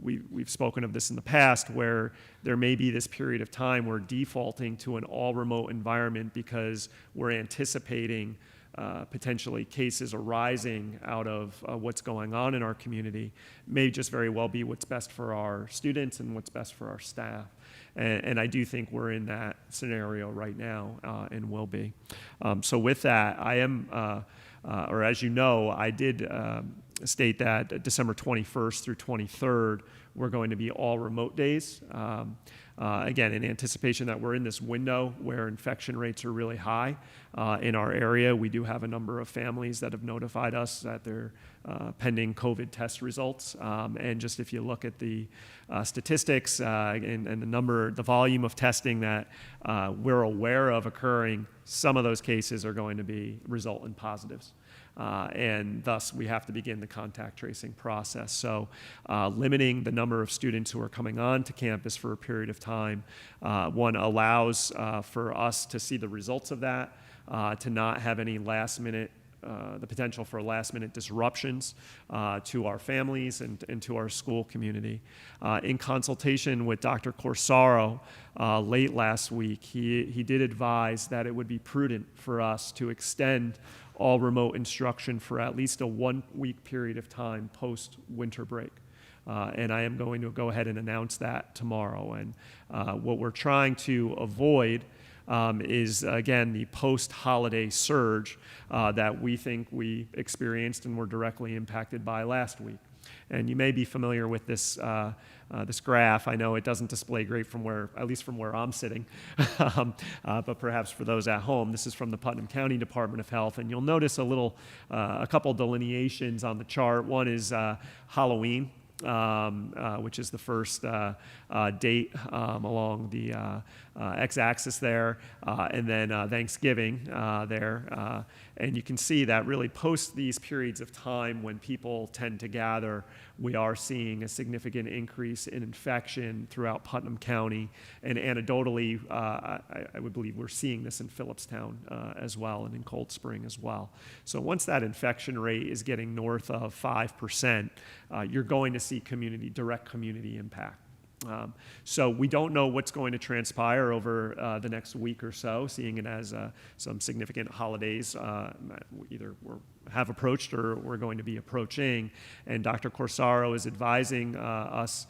We've spoken of this in the past, where there may be this period of time where defaulting to an all-remote environment because we're anticipating potentially cases arising out of what's going on in our community may just very well be what's best for our students and what's best for our staff. And I do think we're in that scenario right now and will be. So with that, I am, or as you know, I did state that December 21st through 23rd, we're going to be all remote days. Again, in anticipation that we're in this window where infection rates are really high in our area. We do have a number of families that have notified us that they're pending COVID test results. And just if you look at the statistics and the volume of testing that we're aware of occurring, some of those cases are going to result in positives. And thus, we have to begin the contact tracing process. So limiting the number of students who are coming on to campus for a period of time, one, allows for us to see the results of that, to not have any the potential for last-minute disruptions to our families and to our school community. In consultation with Dr. Corsaro late last week, he did advise that it would be prudent for us to extend all remote instruction for at least a 1-week period of time post-winter break. And I am going to go ahead and announce that tomorrow. And what we're trying to avoid is, again, the post-holiday surge that we think we experienced and were directly impacted by last week. And you may be familiar with this this graph. I know it doesn't display great at least from where I'm sitting, but perhaps for those at home, this is from the Putnam County Department of Health, and you'll notice a couple delineations on the chart. One is Halloween, which is the first date along the x-axis there, and then Thanksgiving there. And you can see that really post these periods of time when people tend to gather, we are seeing a significant increase in infection throughout Putnam County. And anecdotally, I would believe we're seeing this in Phillipstown as well, and in Cold Spring as well. So once that infection rate is getting north of 5%, you're going to see direct community impact. So we don't know what's going to transpire over the next week or so, seeing it as some significant holidays either have approached or we're going to be approaching. And Dr. Corsaro is advising us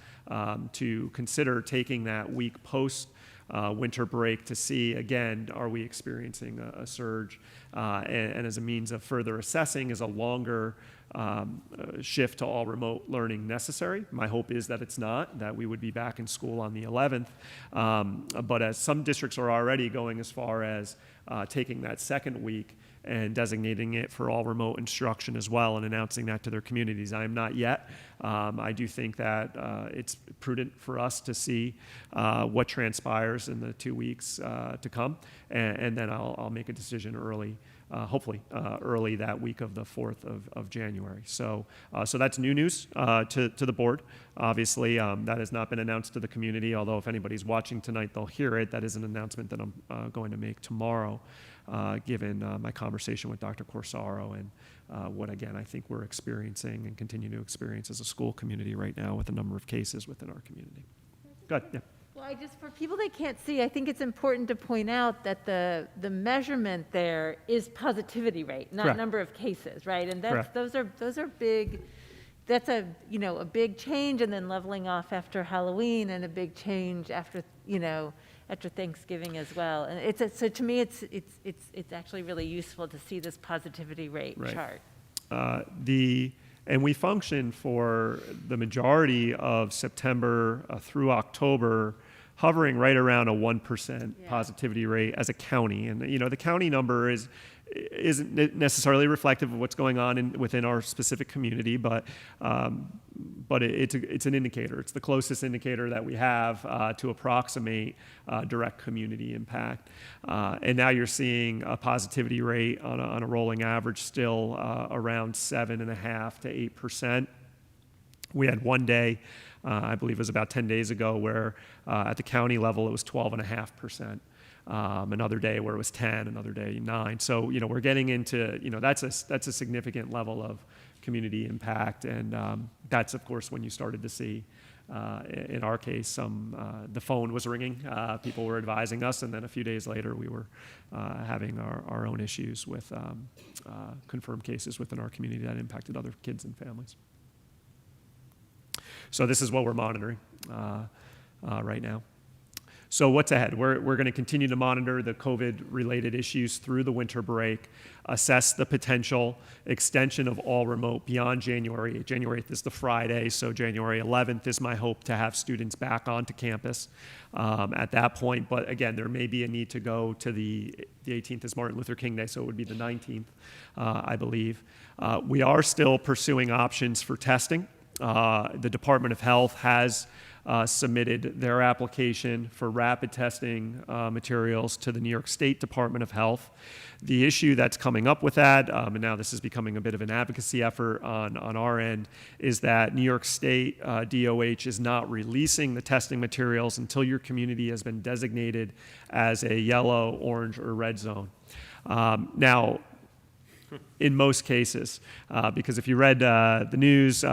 to consider taking that week post winter break to see, again, are we experiencing a surge? And as a means of further assessing, is a longer shift to all remote learning necessary? My hope is that it's not, that we would be back in school on the 11th. But as some districts are already going as far as taking that second week and designating it for all remote instruction as well and announcing that to their communities. I am not yet. I do think that it's prudent for us to see what transpires in the 2 weeks to come, and then I'll make a decision early, hopefully early that week of the 4th of January. So that's new news to the board. Obviously, that has not been announced to the community, although if anybody's watching tonight, they'll hear it. That is an announcement that I'm going to make tomorrow, given my conversation with Dr. Corsaro and what, again, I think we're experiencing and continue to experience as a school community right now with a number of cases within our community. Go ahead, yeah. Well, for people that can't see, I think it's important to point out that the measurement there is positivity rate, not Correct. Number of cases, right? And Correct. those are big. That's a big change, and then leveling off after Halloween, and a big change after Thanksgiving as well. And so to me, it's actually really useful to see this positivity rate Right. chart. And we function for the majority of September through October, hovering right around a 1% Yeah. positivity rate as a county. And the county number isn't necessarily reflective of what's going on within our specific community, but it's an indicator. It's the closest indicator that we have to approximate direct community impact. And now you're seeing a positivity rate on a rolling average still around 7.5% to 8%. We had one day, I believe it was about 10 days ago, where at the county level it was 12.5%. Another day where it was 10, another day 9. So, we're getting into, that's a significant level of community impact. And that's, of course, when you started to see, in our case, the phone was ringing. People were advising us. And then a few days later, we were having our own issues with confirmed cases within our community that impacted other kids and families. So this is what we're monitoring right now. So what's ahead? We're going to continue to monitor the COVID-related issues through the winter break, assess the potential extension of all remote beyond January 8th. January 8th is the Friday, so January 11th is my hope to have students back onto campus at that point. But again, there may be a need to go to the 18th is Martin Luther King Day, so it would be the 19th, I believe. We are still pursuing options for testing. The Department of Health has submitted their application for rapid testing materials to the New York State Department of Health. The issue that's coming up with that, and now this is becoming a bit of an advocacy effort on our end, is that New York State DOH is not releasing the testing materials until your community has been designated as a yellow, orange, or red zone. Now, in most cases, because if you read the news,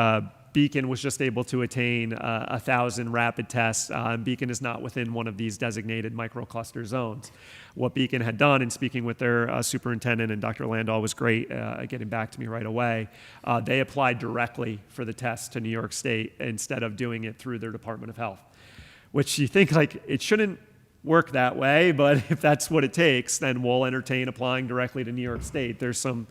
Beacon was just able to attain 1,000 rapid tests. Beacon is not within one of these designated microcluster zones. What Beacon had done in speaking with their superintendent, and Dr. Landau was great at getting back to me right away, they applied directly for the test to New York State instead of doing it through their Department of Health, which you think like it shouldn't work that way, but if that's what it takes, then we'll entertain applying directly to New York State. There's some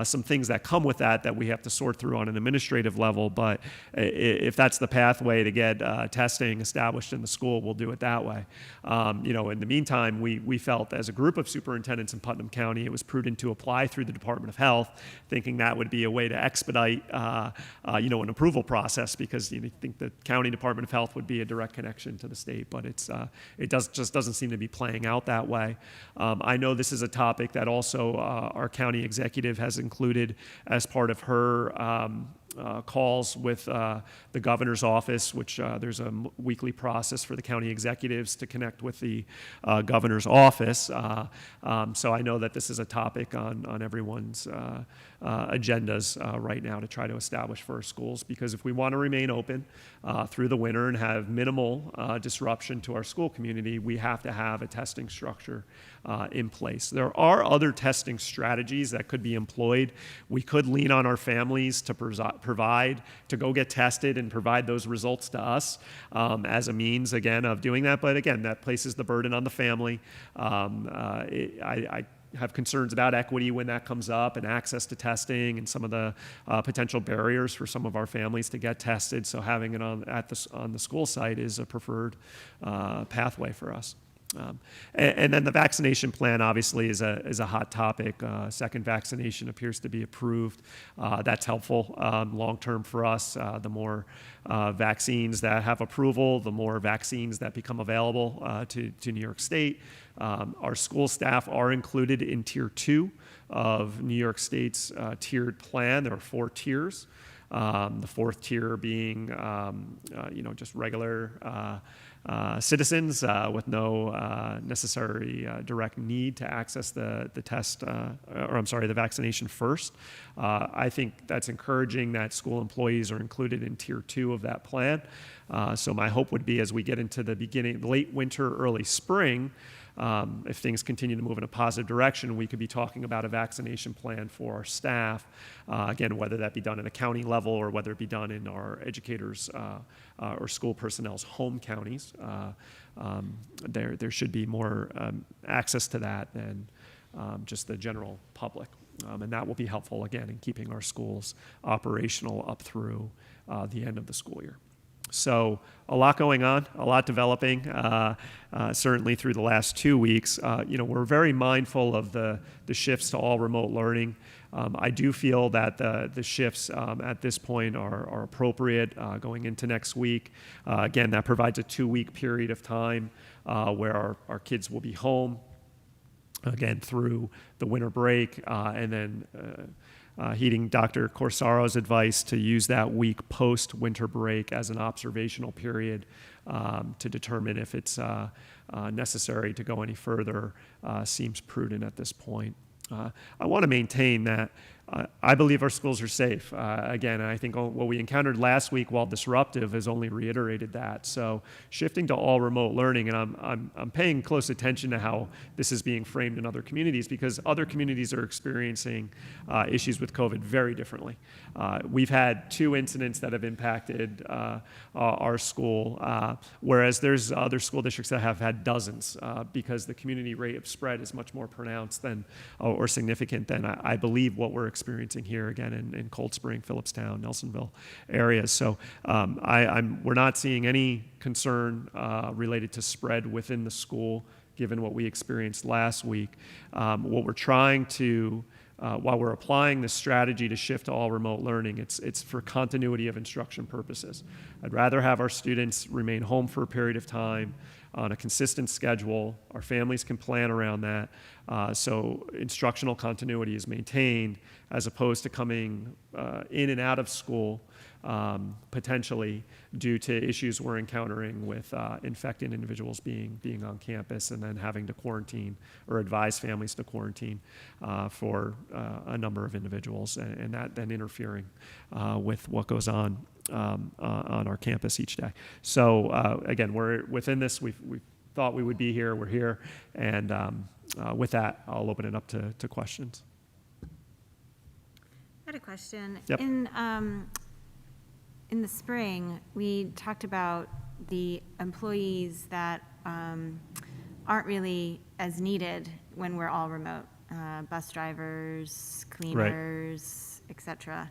things that come with that we have to sort through on an administrative level, but if that's the pathway to get testing established in the school, we'll do it that way. In the meantime, we felt as a group of superintendents in Putnam County, it was prudent to apply through the Department of Health, thinking that would be a way to expedite, an approval process, because you think the County Department of Health would be a direct connection to the state, but it just doesn't seem to be playing out that way. I know this is a topic that also our county executive has included as part of her calls with the governor's office, which there's a weekly process for the county executives to connect with the governor's office. So I know that this is a topic on everyone's agendas right now to try to establish for our schools, because if we want to remain open through the winter and have minimal disruption to our school community, we have to have a testing structure in place. There are other testing strategies that could be employed. We could lean on our families to provide, to go get tested and provide those results to us as a means, again, of doing that. But again, that places the burden on the family. I have concerns about equity when that comes up, and access to testing, and some of the potential barriers for some of our families to get tested. So having it on the school site is a preferred pathway for us. And then the vaccination plan obviously is a hot topic. Second vaccination appears to be approved. That's helpful long-term for us. The more vaccines that have approval, the more vaccines that become available to New York State. Our school staff are included in Tier 2 of New York State's tiered plan. There are 4 tiers. The fourth tier being, just regular citizens with no necessary direct need to access the vaccination first. I think that's encouraging that school employees are included in Tier 2 of that plan. So my hope would be, as we get into the late winter, early spring, if things continue to move in a positive direction, we could be talking about a vaccination plan for our staff. Again, whether that be done at a county level or whether it be done in our educators or school personnel's home counties. There should be more access to that than just the general public. And that will be helpful, again, in keeping our schools operational up through the end of the school year. So a lot going on, a lot developing, certainly through the last 2 weeks. We're very mindful of the shifts to all remote learning. I do feel that the shifts at this point are appropriate going into next week. Again, that provides a 2-week period of time where our kids will be home, again, through the winter break, and then heeding Dr. Corsaro's advice to use that week post-winter break as an observational period to determine if it's necessary to go any further seems prudent at this point. I want to maintain that I believe our schools are safe. Again, I think what we encountered last week, while disruptive, has only reiterated that. So shifting to all remote learning, and I'm paying close attention to how this is being framed in other communities, because other communities are experiencing issues with COVID very differently. We've had 2 incidents that have impacted our school, whereas there's other school districts that have had dozens, because the community rate of spread is much more pronounced than or significant than I believe what we're experiencing here again in Cold Spring, Phillipstown, Nelsonville areas. So we're not seeing any concern related to spread within the school, given what we experienced last week. What we're trying to while we're applying this strategy to shift to all remote learning, it's for continuity of instruction purposes. I'd rather have our students remain home for a period of time on a consistent schedule. Our families can plan around that, so instructional continuity is maintained, as opposed to coming in and out of school potentially due to issues we're encountering with infected individuals being on campus, and then having to quarantine or advise families to quarantine for a number of individuals, and that then interfering with what goes on our campus each day. So again, we're within this. We thought we would be here. We're here, and with that, I'll open it up to questions. I had a question. Yep. In the spring, we talked about the employees that aren't really as needed when we're all remote, bus drivers, cleaners, et cetera.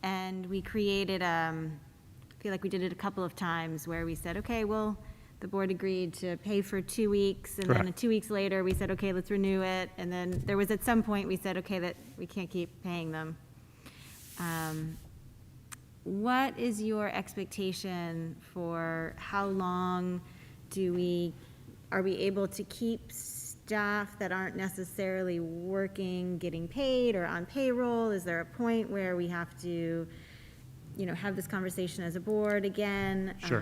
And we created, I feel like we did it a couple of times, where we said, okay, well, the board agreed to pay for 2 weeks, and then 2 weeks later, we said, okay, let's renew it. And then there was at some point, we said, okay, that we can't keep paying them. What is your expectation for how long are we able to keep staff that aren't necessarily working, getting paid or on payroll? Is there a point where we have to, have this conversation as a board again? Sure.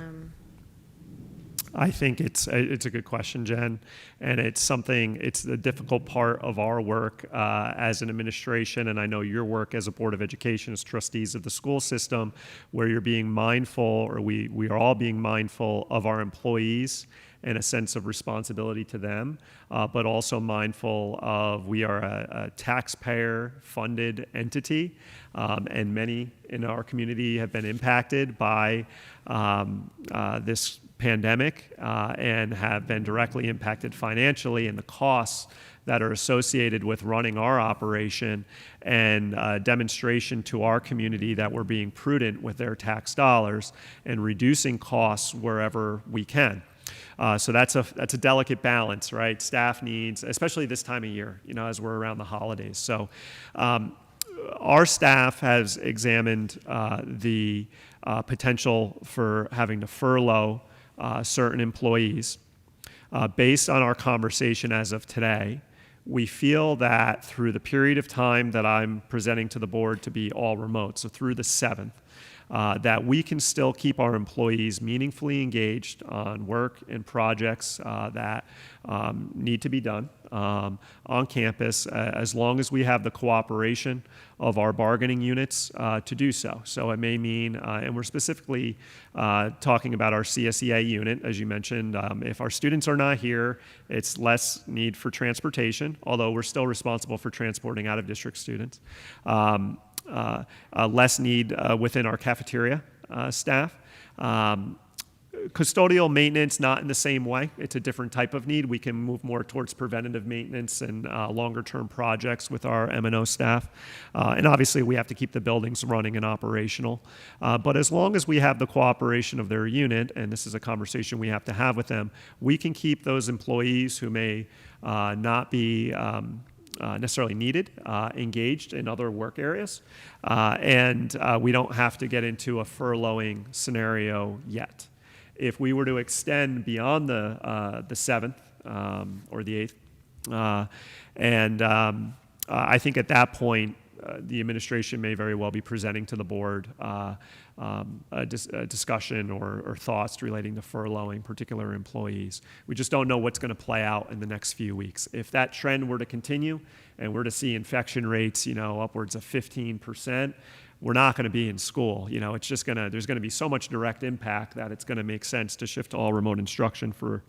I think it's a good question, Jen, and it's the difficult part of our work as an administration, and I know your work as a Board of Education, as trustees of the school system, where you're being mindful, or we are all being mindful of our employees and a sense of responsibility to them, but also mindful of we are a taxpayer-funded entity, and many in our community have been impacted by this pandemic and have been directly impacted financially, and the costs that are associated with running our operation, and demonstration to our community that we're being prudent with their tax dollars and reducing costs wherever we can. So that's a delicate balance, right? Staff needs, especially this time of year, as we're around the holidays. So our staff has examined the potential for having to furlough certain employees. Based on our conversation as of today, we feel that through the period of time that I'm presenting to the board to be all remote, so through the 7th, that we can still keep our employees meaningfully engaged on work and projects that need to be done on campus, as long as we have the cooperation of our bargaining units to do so. So it may mean, and we're specifically talking about our CSEA unit, as you mentioned, if our students are not here, it's less need for transportation, although we're still responsible for transporting out-of-district students. Less need within our cafeteria staff. custodial maintenance, not in the same way. It's a different type of need. We can move more towards preventative maintenance and longer-term projects with our M&O staff. And obviously, we have to keep the buildings running and operational. But as long as we have the cooperation of their unit, and this is a conversation we have to have with them, we can keep those employees who may not be necessarily needed, engaged in other work areas. And we don't have to get into a furloughing scenario yet. If we were to extend beyond the 7th or the 8th, I think at that point, the administration may very well be presenting to the board a discussion or thoughts relating to furloughing particular employees. We just don't know what's going to play out in the next few weeks. If that trend were to continue and we're to see infection rates, upwards of 15%, we're not going to be in school. It's just there's going to be so much direct impact that it's going to make sense to shift to all remote instruction for,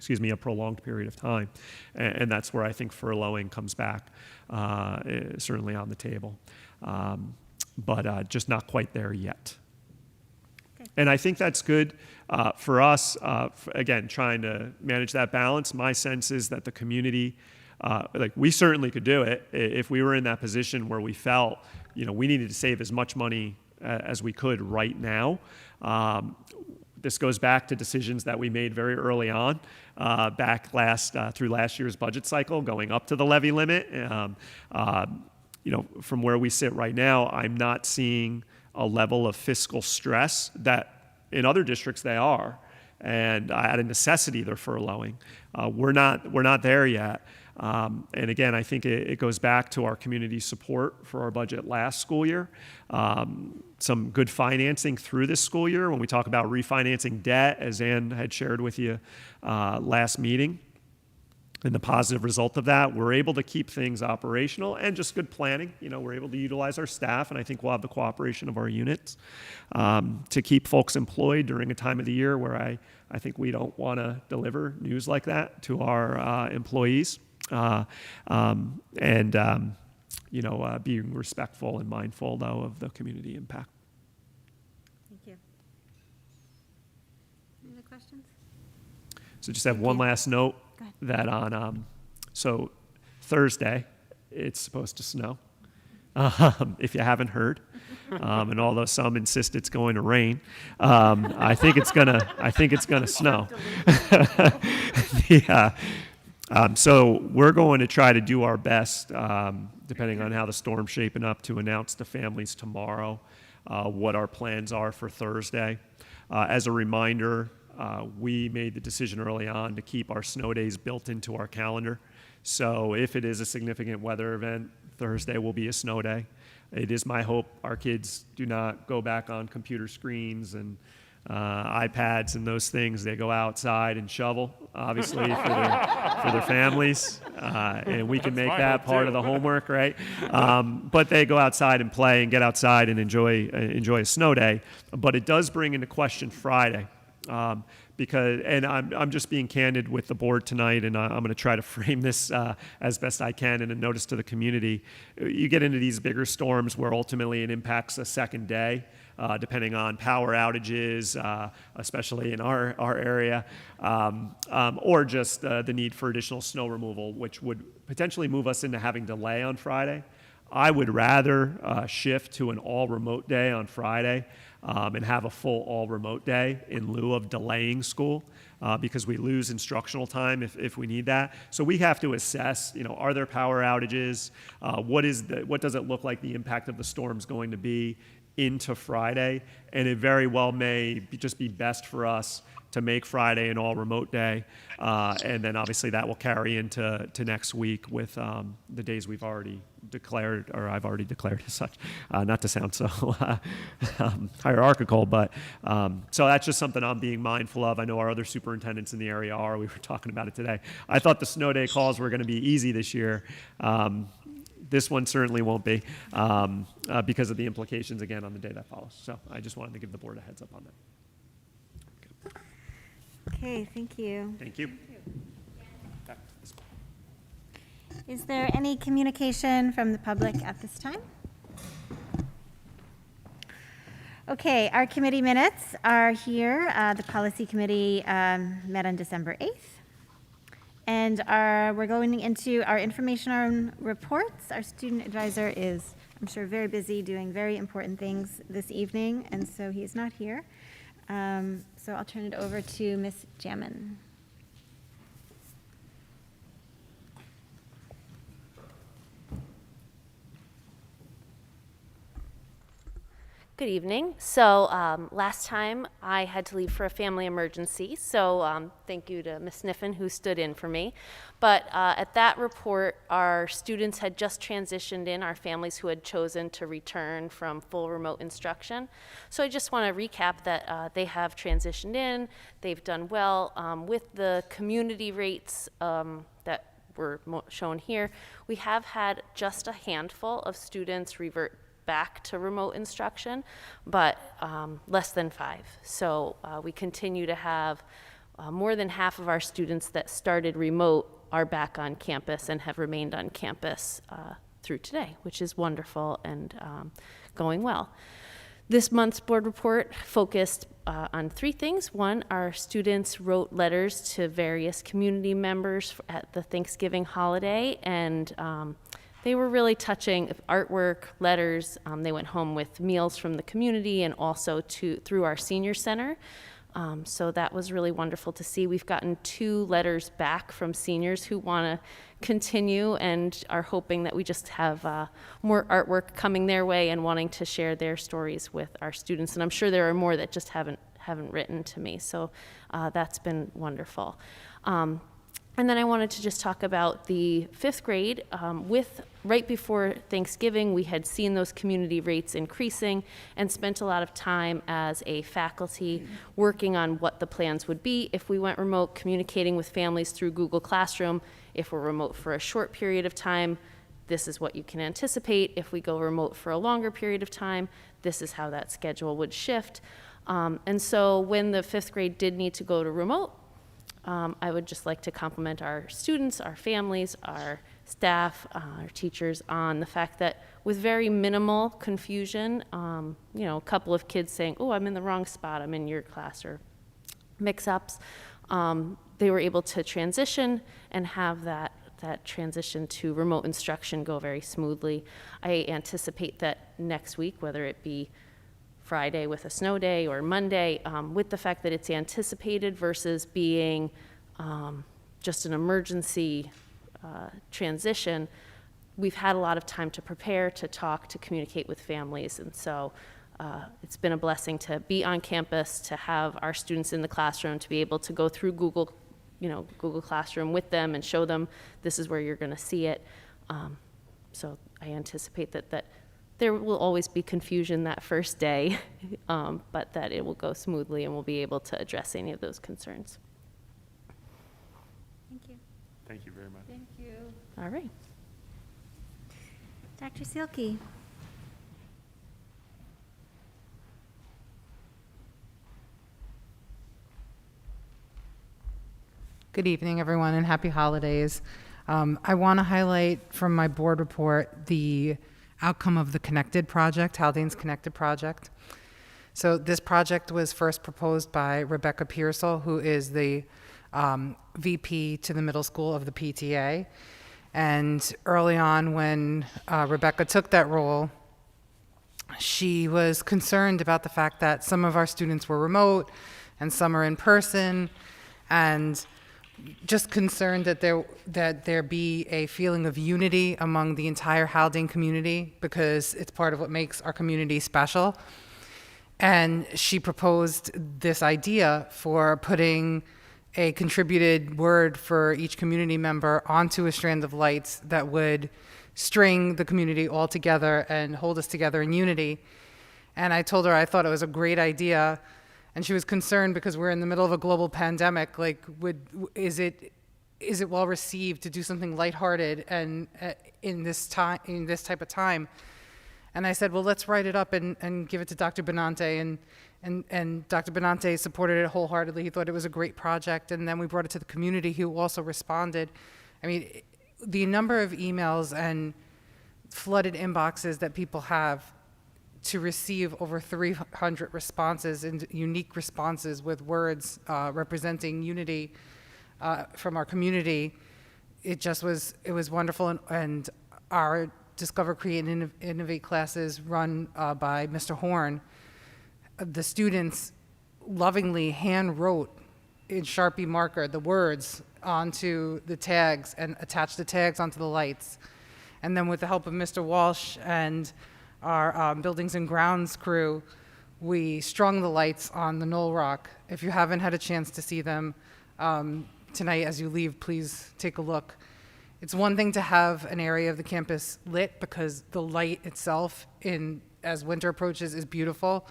a prolonged period of time. And that's where I think furloughing comes back, certainly on the table. But just not quite there yet. Okay. And I think that's good for us, again, trying to manage that balance. My sense is that the community, we certainly could do it if we were in that position where we felt, we needed to save as much money as we could right now. This goes back to decisions that we made very early on, through last year's budget cycle, going up to the levy limit. From where we sit right now, I'm not seeing a level of fiscal stress that in other districts they are, and out of necessity they're furloughing. We're not there yet. And again, I think it goes back to our community support for our budget last school year. Some good financing through this school year when we talk about refinancing debt, as Ann had shared with you last meeting. And the positive result of that, we're able to keep things operational and just good planning. We're able to utilize our staff, and I think we'll have the cooperation of our units to keep folks employed during a time of the year where I think we don't want to deliver news like that to our employees. Being respectful and mindful, though, of the community impact. Thank you. Any other questions? So just have one last note Go ahead. that on, so Thursday, it's supposed to snow, if you haven't heard. And although some insist it's going to rain, I think it's gonna snow. So we're going to try to do our best, depending on how the storm's shaping up, to announce to families tomorrow what our plans are for Thursday. As a reminder, we made the decision early on to keep our snow days built into our calendar. So if it is a significant weather event, Thursday will be a snow day. It is my hope our kids do not go back on computer screens and iPads and those things. They go outside and shovel, obviously, for their families, and we can make that part of the homework, right? But they go outside and play and get outside and enjoy a snow day. But it does bring into question Friday, because, and I'm just being candid with the board tonight, and I'm going to try to frame this as best I can in a notice to the community. You get into these bigger storms where ultimately it impacts a second day. Depending on power outages, especially in our area, or just the need for additional snow removal, which would potentially move us into having delay on Friday. I would rather shift to an all-remote day on Friday and have a full all-remote day in lieu of delaying school, because we lose instructional time if we need that. So we have to assess, are there power outages? What does it look like the impact of the storm's going to be into Friday? And it very well may just be best for us to make Friday an all-remote day, and then obviously that will carry into next week with the days we've already declared, or I've already declared as such, not to sound so hierarchical, but so that's just something I'm being mindful of. I know our other superintendents in the area are. We were talking about it today. I thought the snow day calls were going to be easy this year. This one certainly won't be, because of the implications, again, on the day that follows. So I just wanted to give the board a heads up on that. Okay, thank you. Thank you. Is there any communication from the public at this time? Okay, our committee minutes are here. The policy committee met on December 8th. And we're going into our information on reports. Our student advisor is, I'm sure, very busy doing very important things this evening, and so he's not here. So I'll turn it over to Ms. Jamin. Good evening. So last time I had to leave for a family emergency, so thank you to Ms. Sniffen who stood in for me. But at that report, our students had just transitioned in, our families who had chosen to return from full remote instruction. So I just want to recap that they have transitioned in, they've done well. With the community rates that were shown here, we have had just a handful of students revert back to remote instruction, but less than 5. So we continue to have more than half of our students that started remote are back on campus and have remained on campus through today, which is wonderful and going well. This month's board report focused on 3 things. One, our students wrote letters to various community members at the Thanksgiving holiday, and they were really touching artwork, letters. They went home with meals from the community and also through our senior center. So that was really wonderful to see. We've gotten 2 letters back from seniors who want to continue and are hoping that we just have more artwork coming their way and wanting to share their stories with our students. And I'm sure there are more that just haven't written to me. So that's been wonderful. And then I wanted to just talk about the 5th grade. Right before Thanksgiving, we had seen those community rates increasing and spent a lot of time as a faculty working on what the plans would be if we went remote, communicating with families through Google Classroom. If we're remote for a short period of time, this is what you can anticipate. If we go remote for a longer period of time, this is how that schedule would shift. And so when the 5th grade did need to go to remote, I would just like to compliment our students, our families, our staff, our teachers on the fact that with very minimal confusion, a couple of kids saying, oh, I'm in the wrong spot, I'm in your class, or mix-ups, they were able to transition and have that transition to remote instruction go very smoothly. I anticipate that next week, whether it be Friday with a snow day or Monday, with the fact that it's anticipated versus being just an emergency transition, we've had a lot of time to prepare, to talk, to communicate with families. And so it's been a blessing to be on campus, to have our students in the classroom, to be able to go through Google Classroom with them and show them this is where you're going to see it. So I anticipate that there will always be confusion that first day, but that it will go smoothly and we'll be able to address any of those concerns. Thank you. Thank you very much. Thank you. All right. Dr. Silke. Good evening, everyone, and happy holidays. I want to highlight from my board report the outcome of the Connected project, Haldane's Connected project. So this project was first proposed by Rebecca Pearsall, who is the VP to the middle school of the PTA. And early on when Rebecca took that role, she was concerned about the fact that some of our students were remote and some are in person, and just concerned that there be a feeling of unity among the entire Haldane community, because it's part of what makes our community special. And she proposed this idea for putting a contributed word for each community member onto a strand of lights that would string the community all together and hold us together in unity. And I told her I thought it was a great idea. And she was concerned because we're in the middle of a global pandemic. Like, is it well received to do something lighthearted and in this type of time? And I said, well, let's write it up and give it to Dr. Benante. And Dr. Benante supported it wholeheartedly. He thought it was a great project. And then we brought it to the community, who also responded. I mean, the number of emails and flooded inboxes that people have to receive over 300 responses and unique responses with words representing unity from our community. It was wonderful, and our Discover, Create, and Innovate classes run by Mr. Horn, the students lovingly hand wrote in Sharpie marker the words onto the tags and attached the tags onto the lights. And then with the help of Mr. Walsh and our buildings and grounds crew, we strung the lights on the Knoll Rock. If you haven't had a chance to see them tonight as you leave, please take a look. It's one thing to have an area of the campus lit because the light itself as winter approaches is beautiful,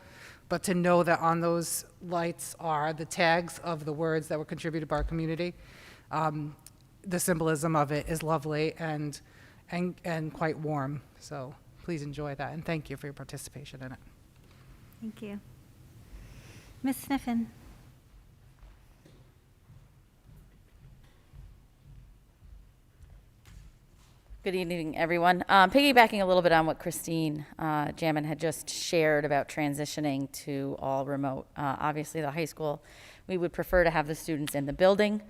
but to know that on those lights are the tags of the words that were contributed by our community, the symbolism of it is lovely and quite warm. So please enjoy that, and thank you for your participation in it. Thank you. Ms. Sniffen. Good evening, everyone. Piggybacking a little bit on what Christine Jamin had just shared about transitioning to all remote. Obviously, the high school, we would prefer to have the students in the building.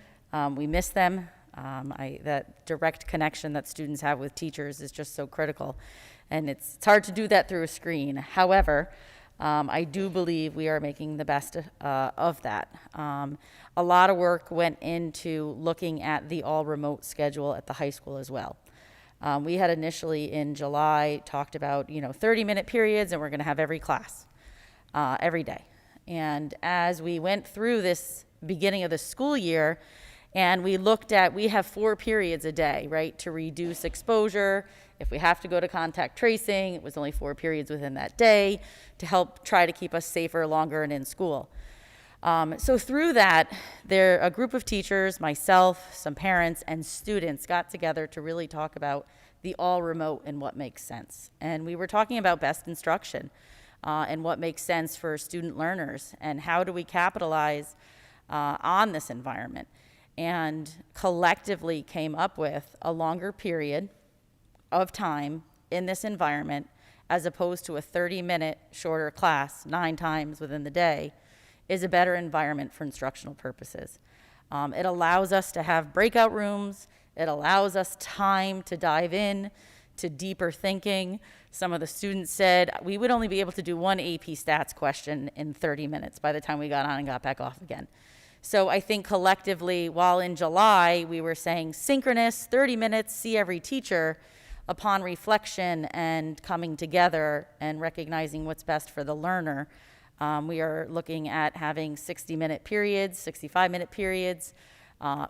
We miss them. That direct connection that students have with teachers is just so critical. And it's hard to do that through a screen. However, I do believe we are making the best of that. A lot of work went into looking at the all remote schedule at the high school as well. We had initially in July talked about, 30-minute periods, and we're going to have every class, every day. And as we went through this beginning of the school year, and we looked at, we have 4 periods a day, right, to reduce exposure. If we have to go to contact tracing, it was only 4 periods within that day to help try to keep us safer longer and in school. So through that, a group of teachers, myself, some parents, and students got together to really talk about the all remote and what makes sense. And we were talking about best instruction and what makes sense for student learners and how do we capitalize on this environment. And collectively came up with a longer period of time in this environment as opposed to a 30-minute shorter class 9 times within the day is a better environment for instructional purposes. It allows us to have breakout rooms. It allows us time to dive in to deeper thinking. Some of the students said we would only be able to do 1 AP stats question in 30 minutes by the time we got on and got back off again. So I think collectively, while in July we were saying synchronous, 30 minutes, see every teacher, upon reflection and coming together and recognizing what's best for the learner, we are looking at having 60-minute periods, 65-minute periods,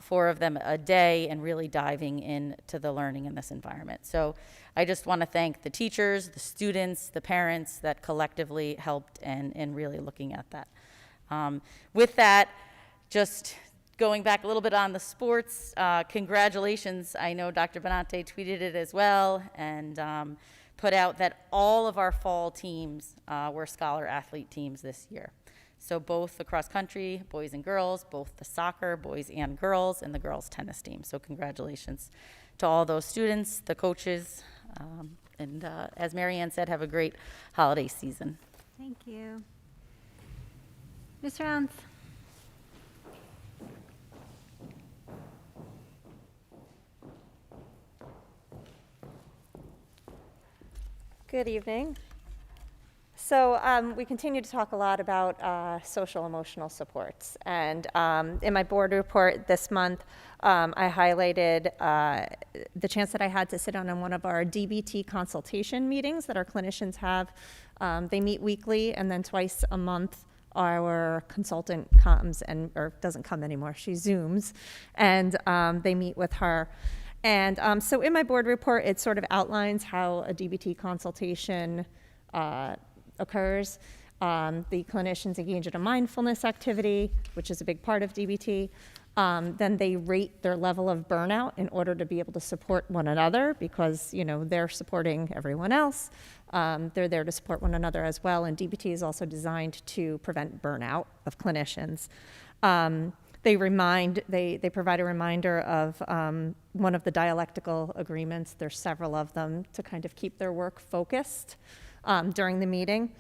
4 of them a day, and really diving into the learning in this environment. So I just want to thank the teachers, the students, the parents that collectively helped in really looking at that. With that, just going back a little bit on the sports, congratulations. I know Dr. Benante tweeted it as well and put out that all of our fall teams were scholar athlete teams this year. So both the cross country, boys and girls, both the soccer, boys and girls, and the girls tennis team. So congratulations to all those students, the coaches, and as Marianne said, have a great holiday season. Thank you. Ms. Rounds. Good evening. So we continue to talk a lot about social emotional supports. And in my board report this month, I highlighted the chance that I had to sit on one of our DBT consultation meetings that our clinicians have. They meet weekly, and then twice a month our consultant comes or doesn't come anymore, she Zooms, and they meet with her. And so in my board report, it sort of outlines how a DBT consultation occurs. The clinicians engage in a mindfulness activity, which is a big part of DBT. Then they rate their level of burnout in order to be able to support one another because, they're supporting everyone else. They're there to support one another as well. And DBT is also designed to prevent burnout of clinicians. They provide a reminder of one of the dialectical agreements. There's several of them to kind of keep their work focused during the meeting.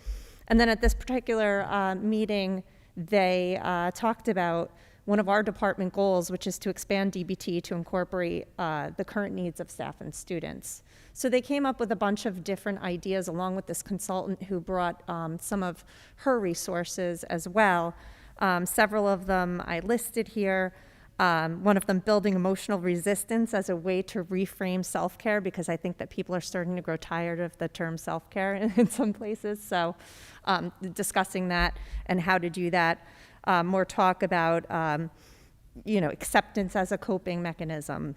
And then at this particular meeting, they talked about one of our department goals, which is to expand DBT to incorporate the current needs of staff and students. So they came up with a bunch of different ideas along with this consultant who brought some of her resources as well. Several of them I listed here. One of them, building emotional resistance as a way to reframe self-care, because I think that people are starting to grow tired of the term self-care in some places. So discussing that and how to do that. More talk about, acceptance as a coping mechanism.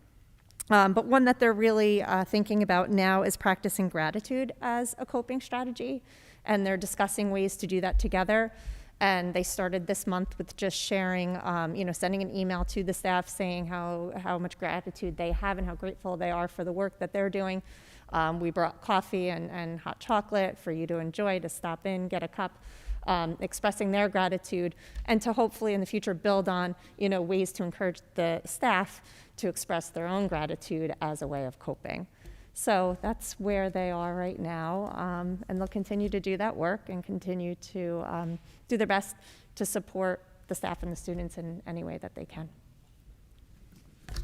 But one that they're really thinking about now is practicing gratitude as a coping strategy. And they're discussing ways to do that together. And they started this month with just sharing, sending an email to the staff saying how much gratitude they have and how grateful they are for the work that they're doing. We brought coffee and hot chocolate for you to enjoy, to stop in, get a cup, expressing their gratitude, and to hopefully in the future build on, ways to encourage the staff to express their own gratitude as a way of coping. So that's where they are right now, and they'll continue to do that work and continue to do their best to support the staff and the students in any way that they can.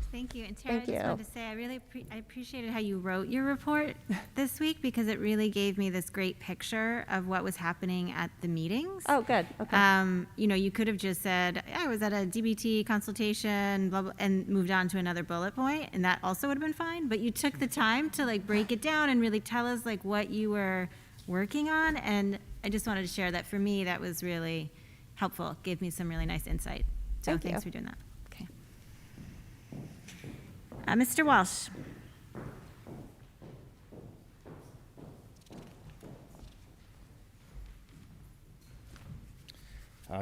Thank you. And Tara, Thank I just you. wanted to say I appreciated how you wrote your report this week, because it really gave me this great picture of what was happening at the meetings. Oh, good. Okay. You could have just said, I was at a DBT consultation, blah, blah, and moved on to another bullet point, and that also would have been fine. But you took the time to break it down and really tell us what you were working on. And I just wanted to share that for me, that was really helpful. Gave me some really nice insight. So Thank thanks you. for doing that. Okay. Mr. Walsh.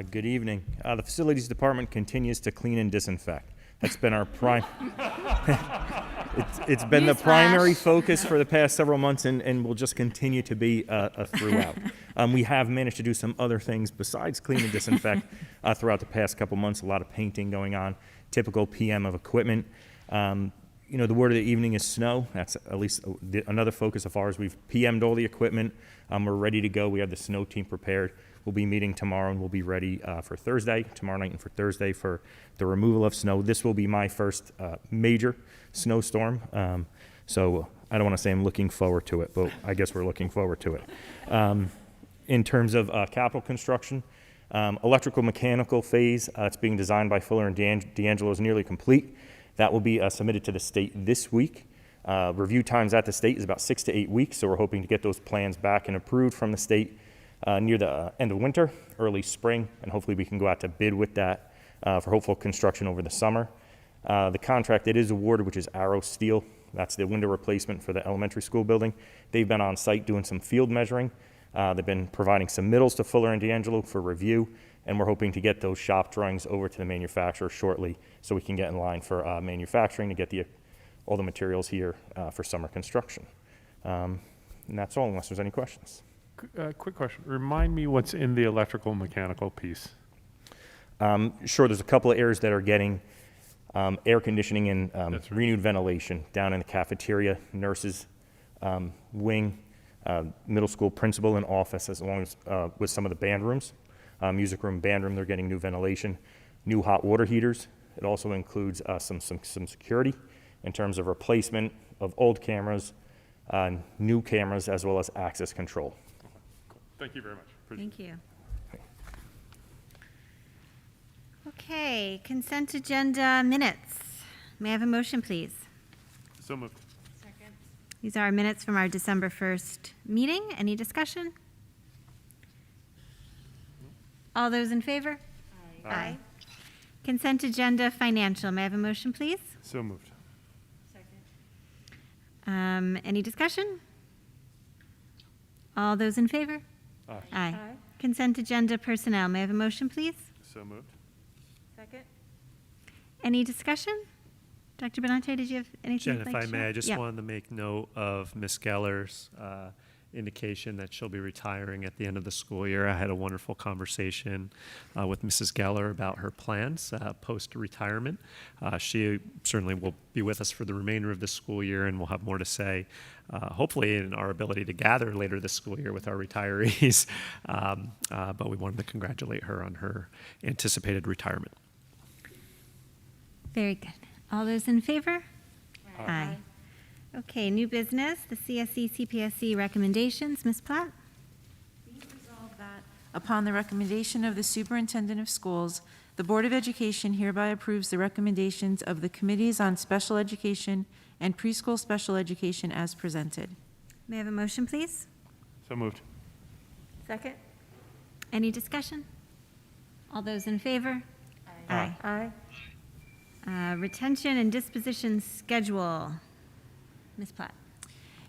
Good evening. The Facilities Department continues to clean and disinfect. That's been our prime. It's been the Newsflash. primary focus for the past several months, and will just continue to be throughout. We have managed to do some other things besides clean and disinfect throughout the past couple months. A lot of painting going on. Typical PM of equipment. The word of the evening is snow. That's at least another focus of ours. We've PM'd all the equipment. We're ready to go. We have the snow team prepared. We'll be meeting tomorrow, and we'll be ready for Thursday, tomorrow night and for Thursday for the removal of snow. This will be my first major snowstorm. So I don't want to say I'm looking forward to it, but I guess we're looking forward to it. In terms of capital construction, electrical mechanical phase, it's being designed by Fuller and D'Angelo, is nearly complete. That will be submitted to the state this week. Review times at the state is about 6 to 8 weeks, so we're hoping to get those plans back and approved from the state near the end of winter, early spring, and hopefully we can go out to bid with that for hopeful construction over the summer. The contract that is awarded, which is Arrow Steel, that's the window replacement for the elementary school building. They've been on site doing some field measuring. They've been providing some middles to Fuller and D'Angelo for review, and we're hoping to get those shop drawings over to the manufacturer shortly so we can get in line for manufacturing to get all the materials here for summer construction. And that's all, unless there's any questions. Quick question. Remind me what's in the electrical mechanical piece. Sure, there's a couple of areas that are getting air conditioning and That's right. renewed ventilation down in the cafeteria, nurses wing, middle school principal and office, as long as with some of the band rooms, music room, band room, they're getting new ventilation, new hot water heaters. It also includes some security in terms of replacement of old cameras, new cameras, as well as access control. Thank you very much. Appreciate Thank you. Okay, consent agenda minutes. May I have a motion, please? it. So moved. These are our minutes from our December 1st meeting. Any discussion? All those in favor? Aye. Consent agenda financial. May I have a motion, please? So moved. Any discussion? All those in favor? Aye. Aye. Consent agenda personnel. May I have a motion, please? So moved. Second? Any discussion? Dr. Benante, did you have anything Jen, you'd if like I to may, share? I just Yeah. wanted to make note of Ms. Geller's indication that she'll be retiring at the end of the school year. I had a wonderful conversation with Mrs. Geller about her plans post-retirement. She certainly will be with us for the remainder of the school year, and we'll have more to say, hopefully, in our ability to gather later this school year with our retirees. But we wanted to congratulate her on her anticipated retirement. Very good. All those in favor? Aye. Okay, new business, the CSE CPSC recommendations. Ms. Platt? Be it resolved that upon the recommendation of the Superintendent of Schools, the Board of Education hereby approves the recommendations of the Committees on Special Education and Preschool Special Education as presented. May I have a motion, please? So moved. Second? Any discussion? All those in favor? Aye. Aye. Retention and disposition schedule. Ms. Platt?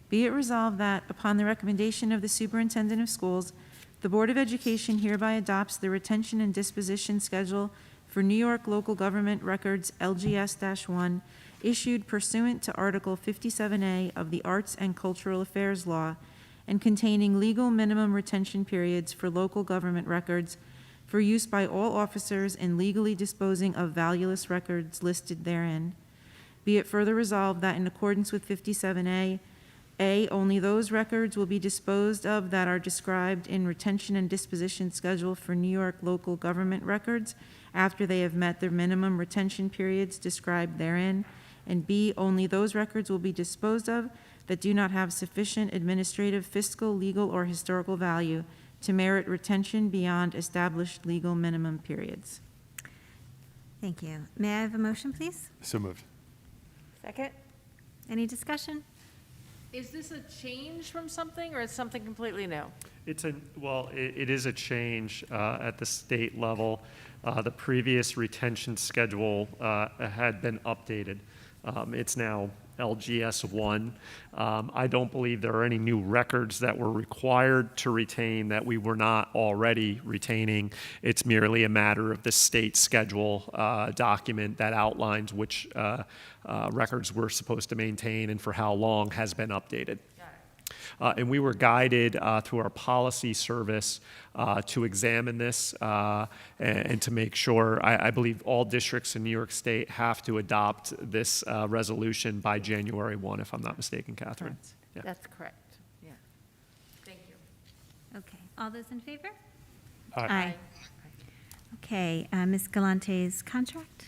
Be it resolved that upon the recommendation of the Superintendent of Schools, the Board of Education hereby adopts the retention and disposition schedule for New York Local Government Records LGS-1 issued pursuant to Article 57A of the Arts and Cultural Affairs Law and containing legal minimum retention periods for local government records for use by all officers in legally disposing of valueless records listed therein. Be it further resolved that in accordance with 57A, only those records will be disposed of that are described in retention and disposition schedule for New York local government records after they have met their minimum retention periods described therein, and B, only those records will be disposed of that do not have sufficient administrative, fiscal, legal, or historical value to merit retention beyond established legal minimum periods. Thank you. May I have a motion, please? So moved. Second? Any discussion? Is this a change from something, or is something completely new? It is a change at the state level. The previous retention schedule had been updated. It's now LGS-1. I don't believe there are any new records that were required to retain that we were not already retaining. It's merely a matter of the state schedule document that outlines which records we're supposed to maintain and for how long has been updated. And we were guided through our policy service to examine this and to make sure, I believe all districts in New York State have to adopt this resolution by January 1, if I'm not mistaken, Catherine. Yeah. That's correct. Yeah. Thank you. Okay. All those in favor? Aye. Okay, Ms. Galante's contract?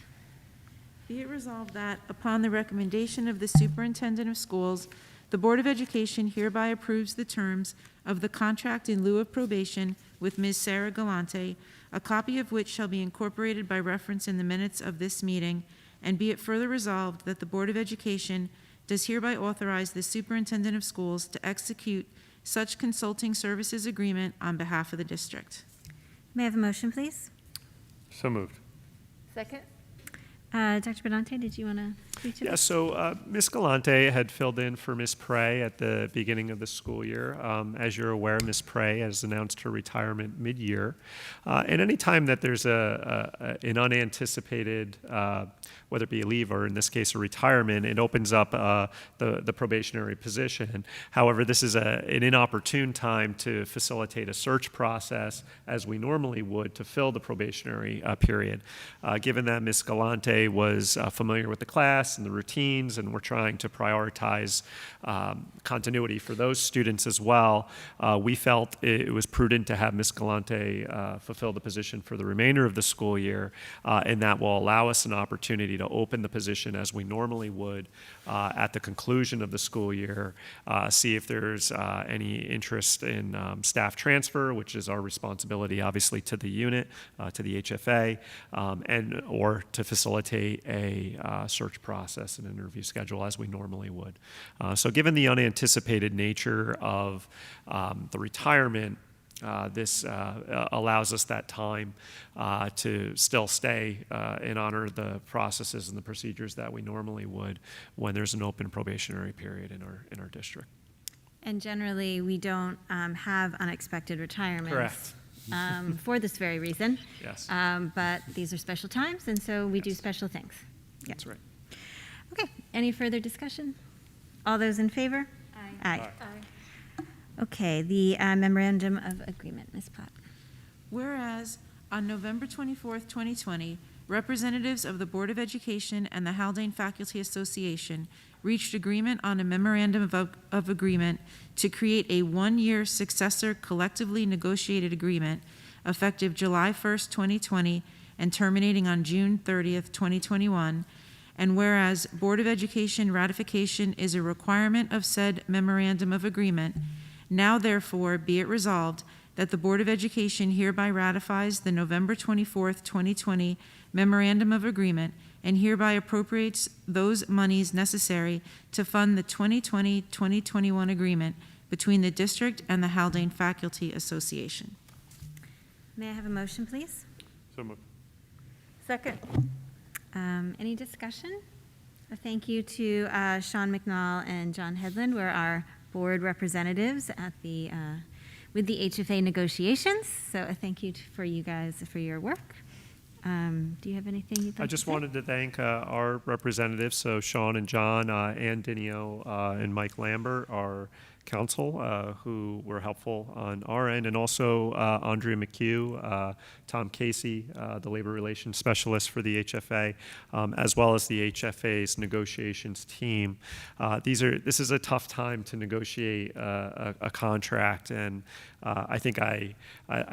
Be it resolved that upon the recommendation of the Superintendent of Schools, the Board of Education hereby approves the terms of the contract in lieu of probation with Ms. Sarah Galante, a copy of which shall be incorporated by reference in the minutes of this meeting, and be it further resolved that the Board of Education does hereby authorize the Superintendent of Schools to execute such consulting services agreement on behalf of the district. May I have a motion, please? So moved. Second? Dr. Benante, did you want to speak to Yeah, this? so Ms. Galante had filled in for Ms. Prey at the beginning of the school year. As you're aware, Ms. Prey has announced her retirement mid-year. And any time that there's an unanticipated, whether it be a leave or in this case a retirement, it opens up the probationary position. However, this is an inopportune time to facilitate a search process as we normally would to fill the probationary period. Given that Ms. Galante was familiar with the class and the routines, and we're trying to prioritize continuity for those students as well, we felt it was prudent to have Ms. Galante fulfill the position for the remainder of the school year, and that will allow us an opportunity to open the position as we normally would at the conclusion of the school year, see if there's any interest in staff transfer, which is our responsibility obviously to the unit, to the HFA, and or to facilitate a search process and interview schedule as we normally would. So given the unanticipated nature of the retirement, this allows us that time to still stay and honor the processes and the procedures that we normally would when there's an open probationary period in our district. And generally, we don't have unexpected retirements. Correct. For this very reason. Yes. But these are special times, and so we do special things. Yeah. That's right. Okay, any further discussion? All those in favor? Aye. Okay, the memorandum of agreement, Ms. Platt. Whereas on November 24th, 2020, representatives of the Board of Education and the Haldane Faculty Association reached agreement on a memorandum of agreement to create a one-year successor collectively negotiated agreement effective July 1st, 2020, and terminating on June 30th, 2021. And whereas Board of Education ratification is a requirement of said memorandum of agreement, now therefore be it resolved that the Board of Education hereby ratifies the November 24th, 2020 memorandum of agreement and hereby appropriates those monies necessary to fund the 2020-2021 agreement between the district and the Haldane Faculty Association. May I have a motion, please? So moved. Second. Any discussion? A thank you to Sean McNall and John Headland, who are our board representatives at the with the HFA negotiations. So a thank you for you guys for your work. Do you have anything you'd like I just to say? wanted to thank our representatives, so Sean and John, Ann Dinio, and Mike Lambert, our council, who were helpful on our end, and also Andrea McHugh, Tom Casey, the labor relations specialist for the HFA, as well as the HFA's negotiations team. This is a tough time to negotiate a contract, and I think I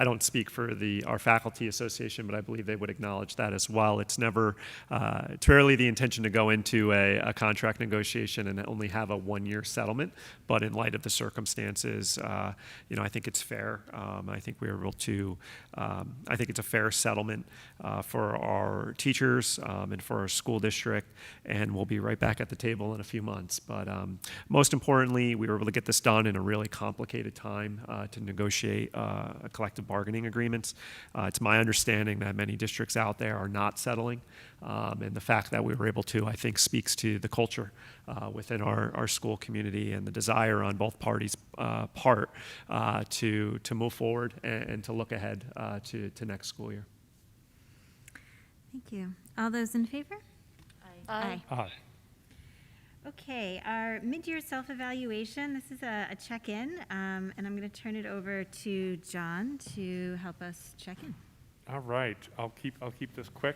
don't speak for our faculty association, but I believe they would acknowledge that as well. It's rarely the intention to go into a contract negotiation and only have a one-year settlement, but in light of the circumstances, I think it's fair. I think we're able to, I think it's a fair settlement for our teachers and for our school district, and we'll be right back at the table in a few months. But most importantly, we were able to get this done in a really complicated time to negotiate collective bargaining agreements. It's my understanding that many districts out there are not settling, and the fact that we were able to, I think, speaks to the culture within our school community and the desire on both parties' part to move forward and to look ahead to next school year. Thank you. All those in favor? Aye. Aye. Okay, our mid-year self-evaluation, this is a check-in, and I'm going to turn it over to John to help us check in. All right, I'll keep this quick.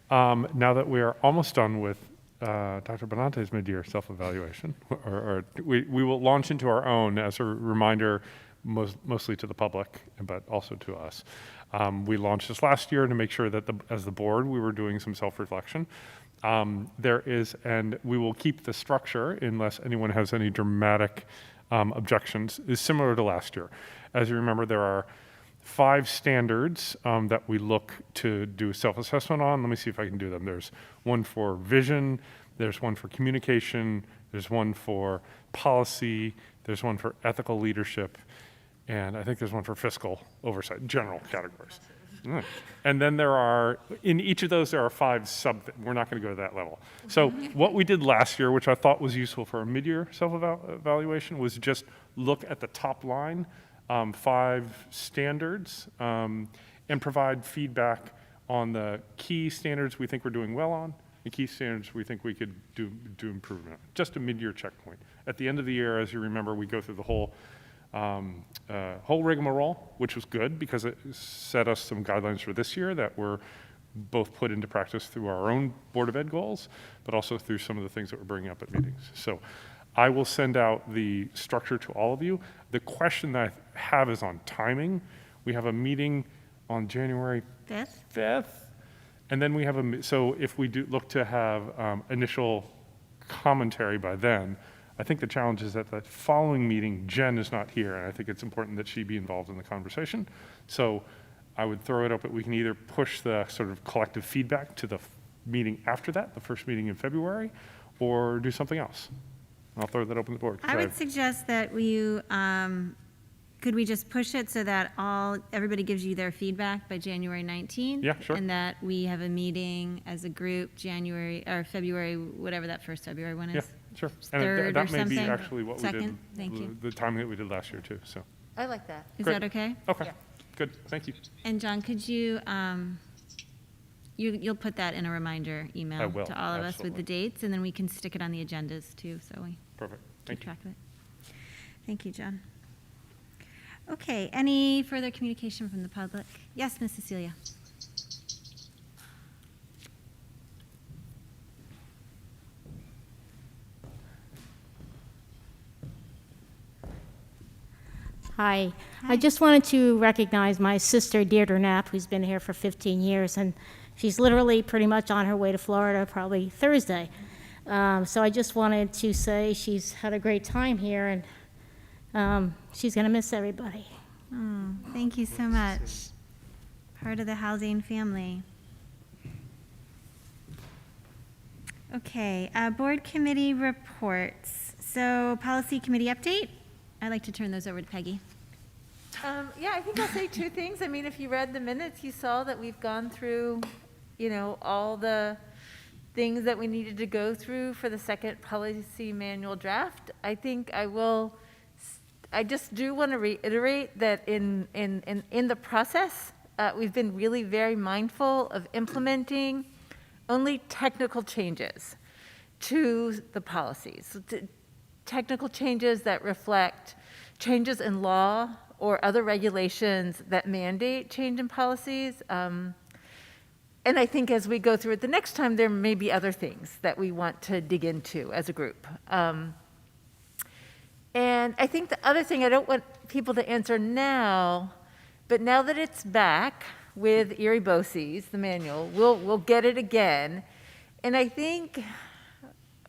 Now that we are almost done with Dr. Benante's mid-year self-evaluation, we will launch into our own as a reminder, mostly to the public, but also to us. We launched this last year to make sure that as the board, we were doing some self-reflection. There is, and we will keep the structure unless anyone has any dramatic objections, is similar to last year. As you remember, there are 5 standards that we look to do self-assessment on. Let me see if I can do them. There's one for vision, there's one for communication, there's one for policy, there's one for ethical leadership, and I think there's one for fiscal oversight, general categories. And then in each of those, there are 5 we're not going to go to that level. So what we did last year, which I thought was useful for a mid-year self-evaluation, was just look at the top line, 5 standards, and provide feedback on the key standards we think we're doing well on, the key standards we think we could do improvement on. Just a mid-year checkpoint. At the end of the year, as you remember, we go through the whole rigmarole, which was good because it set us some guidelines for this year that were both put into practice through our own Board of Ed goals, but also through some of the things that we're bringing up at meetings. So I will send out the structure to all of you. The question that I have is on timing. We have a meeting on January 5th, and then we have so if we do look to have initial commentary by then, I think the challenge is that the following meeting, Jen is not here, and I think it's important that she be involved in the conversation. So I would throw it up that we can either push the sort of collective feedback to the meeting after that, the first meeting in February, or do something else. I'll throw that open to the board. I would suggest that could we just push it so that everybody gives you their feedback by January 19th? Yeah, sure. And that we have a meeting as a group February, whatever that first February one is. Yeah, sure. Third And that or may be something? actually what we Second? did, Thank you. the timing that we did last year too, so. I like that. Is Great. that okay? Okay, good, thank you. And John, could you, you'll put that in a reminder I email will, to all of us with absolutely. the dates, and then we can stick it on the agendas too, so we Perfect, keep thank you. track of it. Thank you, John. Okay, any further communication from the public? Yes, Ms. Cecilia. Hi. I just wanted to recognize my sister Deirdre Knapp, who's been here for 15 years, and she's literally pretty much on her way to Florida probably Thursday. So I just wanted to say she's had a great time here, and she's going to miss everybody. Oh, thank you so much. Part of the Haldane family. Okay, board committee reports. So policy committee update. I'd like to turn those over to Peggy. Yeah, I think I'll say two things. I mean, if you read the minutes, you saw that we've gone through, all the things that we needed to go through for the second policy manual draft. I think I just do want to reiterate that in the process, we've been really very mindful of implementing only technical changes to the policies. Technical changes that reflect changes in law or other regulations that mandate change in policies. And I think as we go through it the next time, there may be other things that we want to dig into as a group. And I think the other thing, I don't want people to answer now, but now that it's back with Erie BOCES, the manual, we'll get it again. And I think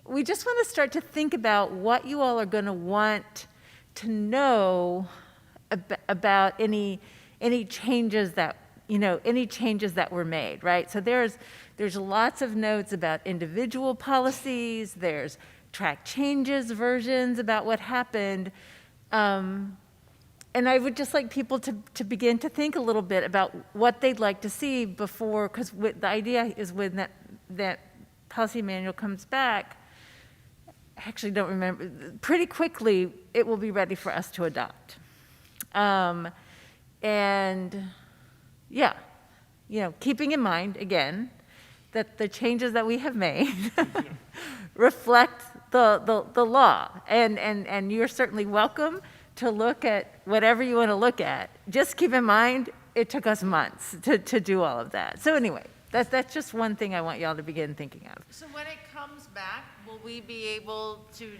we just want to start to think about what you all are going to want to know about any changes that, any changes that were made, right? So there's lots of notes about individual policies, there's track changes versions about what happened. And I would just like people to begin to think a little bit about what they'd like to see before, because the idea is when that policy manual comes back, I actually don't remember, pretty quickly it will be ready for us to adopt. And yeah, keeping in mind, again, that the changes that we have made reflect the law. And you're certainly welcome to look at whatever you want to look at. Just keep in mind, it took us months to do all of that. So anyway, that's just one thing I want y'all to begin thinking of. So when it comes back, will we be able to,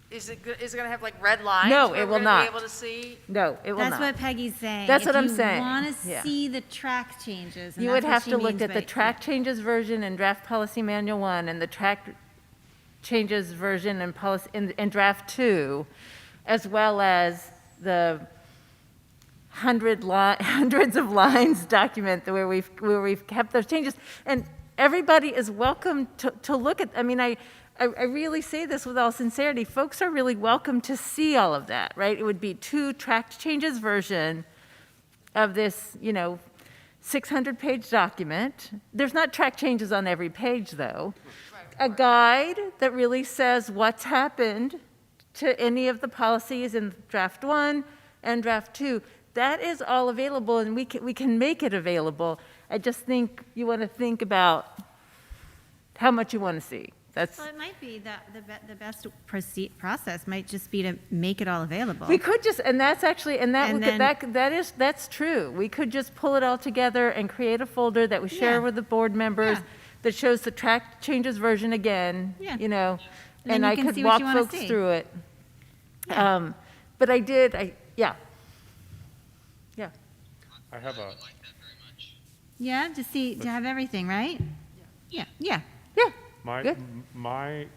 is it going to have like red lines? No, where it will we're gonna not. Be able to see? No, it will That's not. what Peggy's saying. That's what I'm If saying. you want to Yeah. see the track changes. and You that's would what have she to look means at the by- track changes version in draft policy manual 1 and the track changes version in policy in draft 2, as well as the hundreds of lines document where we've kept those changes. And everybody is welcome to look at. I mean, I really say this with all sincerity. Folks are really welcome to see all of that, right? It would be 2 track changes version of this, 600-page document. There's not track changes on every page, though. A guide that really says what's happened to any of the policies in draft 1 and draft 2. That is all available, and we can make it available. I just think you want to think about how much you want to see. That's. Well, it might be that the best process might just be to make it all available. We could just, and that's actually, and that And would, then- that's true. We could just pull it all together and create a folder that we share Yeah. with the board members Yeah. that shows the track changes version again, Yeah. and then you I can could see what walk you wanna folks see. through it. Yeah. But yeah. I have a, Yeah, to have everything, right? Yeah. Yeah. my, Good. my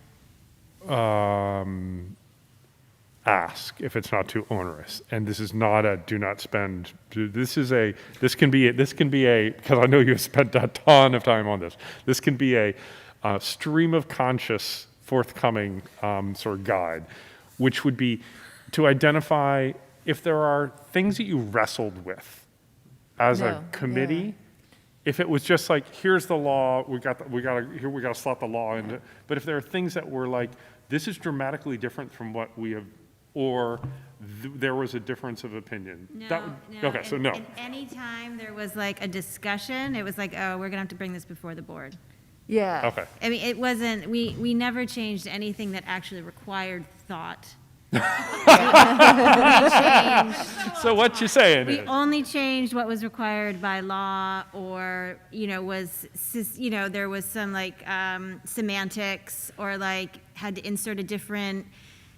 ask, if it's not too onerous, and this is not a do not spend, this can be a, because I know you've spent a ton of time on this, this can be a stream of conscious forthcoming sort of guide, which would be to identify if there are things that you wrestled with as a No, committee. yeah. If it was just like, here's the law, we got to slot the law in. But if there are things that were like, this is dramatically different from what we have, or there was a difference of opinion. Okay, so no. And anytime there was like a discussion, it was like, oh, we're gonna have to bring this before the board. Yeah. Okay. I mean, it wasn't, we never changed anything that actually required thought So what you saying We is, only changed what was required by law or, there was some like semantics or like had to insert a different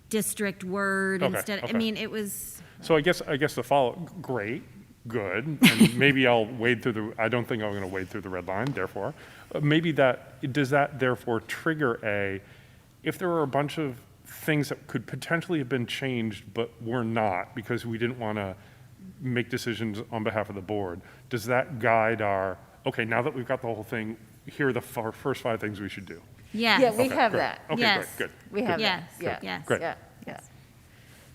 district word Okay, instead. I okay. mean, it was, so I guess the follow, great, good, and maybe I'll wade through I don't think I'm going to wade through the red line, therefore. Maybe does that therefore trigger if there were a bunch of things that could potentially have been changed but were not because we didn't want to make decisions on behalf of the board, does that guide okay, now that we've got the whole thing, here are the first 5 things we should do? yes. Yeah, we Okay, have great. that. Okay, Yes. great, good. We have Yes, that. Yeah. yes. Great. Yeah, yeah.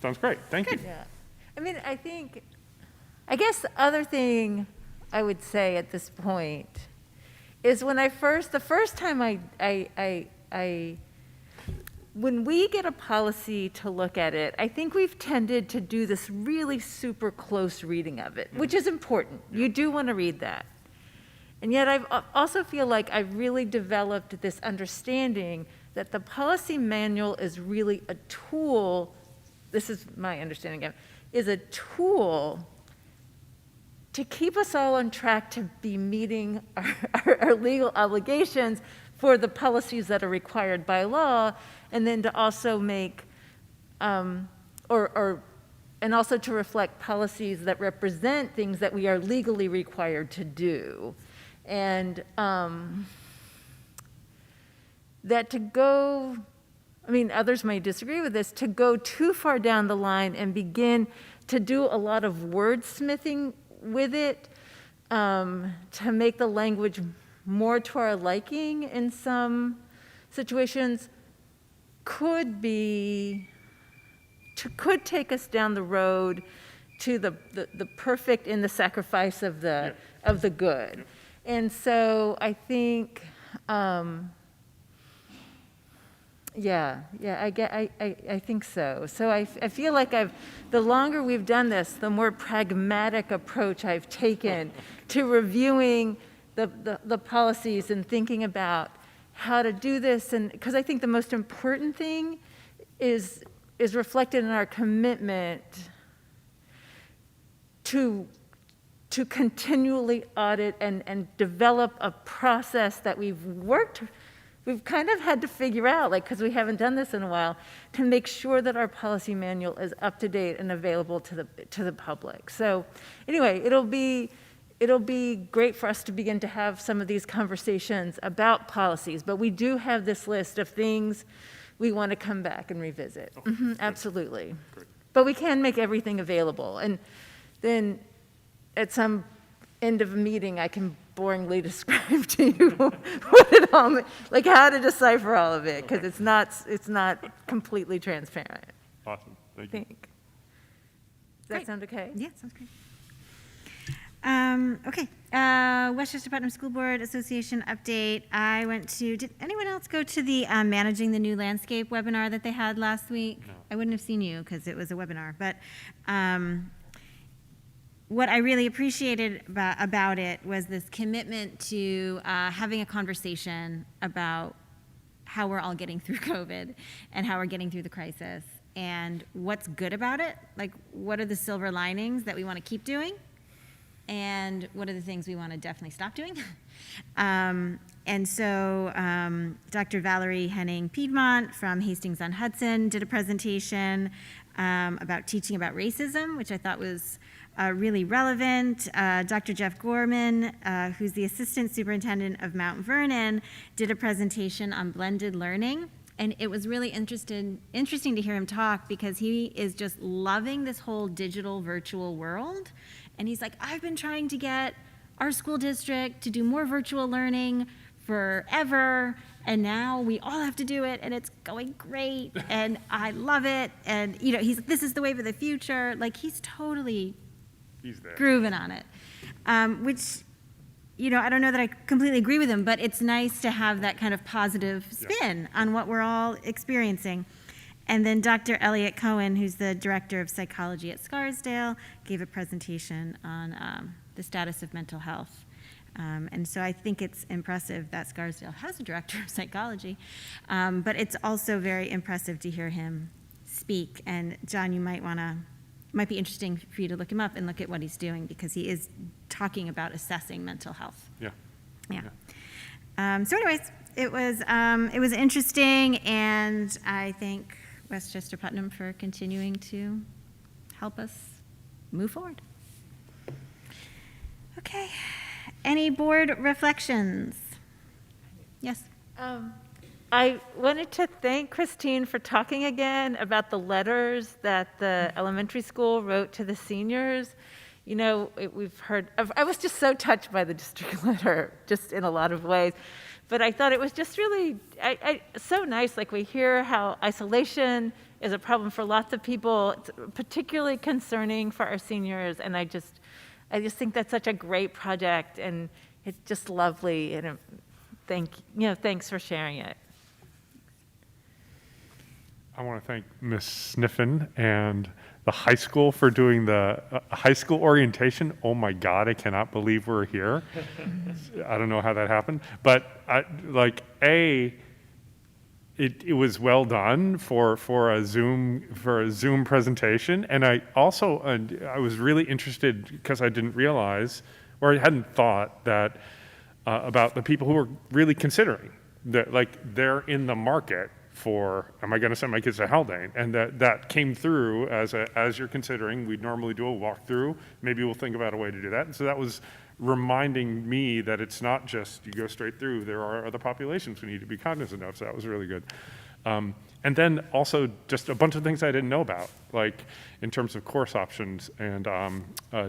Sounds great, thank you. Yeah. I mean, I guess the other thing I would say at this point is the first time when we get a policy to look at it, I think we've tended to do this really super close reading of it, which is important. You do want to read that. And yet I also feel like I've really developed this understanding that the policy manual is really a tool, this is my understanding of it, is a tool to keep us all on track to be meeting our legal obligations for the policies that are required by law, and then to also make, and also to reflect policies that represent things that we are legally required to do. And that to go, I mean, others may disagree with this, to go too far down the line and begin to do a lot of wordsmithing with it, to make the language more to our liking in some situations could take us down the road to the perfect in the sacrifice of the good. And so I think, I think so. So I feel like the longer we've done this, the more pragmatic approach I've taken to reviewing the policies and thinking about how to do this. And because I think the most important thing is reflected in our commitment to continually audit and develop a process that we've kind of had to figure out, like, because we haven't done this in a while, to make sure that our policy manual is up to date and available to the public. So anyway, it'll be great for us to begin to have some of these conversations about policies, but we do have this list of things we want to come back and revisit. Absolutely. Great. But we can make everything available. And then at some end of a meeting, I can boringly describe to you what it all like how to decipher all of it, because it's not completely transparent. Awesome, I thank you. think. Does that sound okay? Yeah, sounds great. Okay, Westchester Putnam School Board Association update. Did anyone else go to the Managing the New Landscape webinar that they had last week? No. I wouldn't have seen you because it was a webinar, but what I really appreciated about it was this commitment to having a conversation about how we're all getting through COVID and how we're getting through the crisis and what's good about it, like what are the silver linings that we want to keep doing and what are the things we want to definitely stop doing. And so Dr. Valerie Henning-Piedmont from Hastings-on-Hudson did a presentation about teaching about racism, which I thought was really relevant. Dr. Jeff Gorman, who's the Assistant Superintendent of Mount Vernon, did a presentation on blended learning. And it was really interesting to hear him talk because he is just loving this whole digital virtual world. And he's like, I've been trying to get our school district to do more virtual learning forever, and now we all have to do it, and it's going great, and I love it. And this is the wave of the future. Like he's totally grooving on it, which I don't know that I completely agree with him, but it's nice to have that kind of positive spin on what we're all experiencing. And then Dr. Elliot Cohen, who's the Director of Psychology at Scarsdale, gave a presentation on the status of mental health. And so I think it's impressive that Scarsdale has a Director of Psychology, but it's also very impressive to hear him speak. And John, you might be interesting for you to look him up and look at what he's doing, because he is talking about assessing mental health. Yeah. Yeah. So anyways, it was interesting, and I thank Westchester Putnam for continuing to help us move forward. Okay. Any board reflections? Yes. I wanted to thank Christine for talking again about the letters that the elementary school wrote to the seniors. You know, we've heard, I was just so touched by the district letter, just in a lot of ways. But I thought it was just really so nice. Like, we hear how isolation is a problem for lots of people. It's particularly concerning for our seniors. And I just think that's such a great project, and it's just lovely. And thanks for sharing it. I want to thank Ms. Sniffen and the high school for doing the high school orientation. Oh my God, I cannot believe we're here. I don't know how that happened, but it was well done for a Zoom presentation. And I also, I was really interested, because I didn't realize, or I hadn't thought that about the people who were really considering that, like, they're in the market for, am I going to send my kids to Haldane? And that came through as you're considering. We'd normally do a walkthrough. Maybe we'll think about a way to do that. And so that was reminding me that it's not just you go straight through. There are other populations we need to be cognizant of. So that was really good. And then also just a bunch of things I didn't know about, like in terms of course options and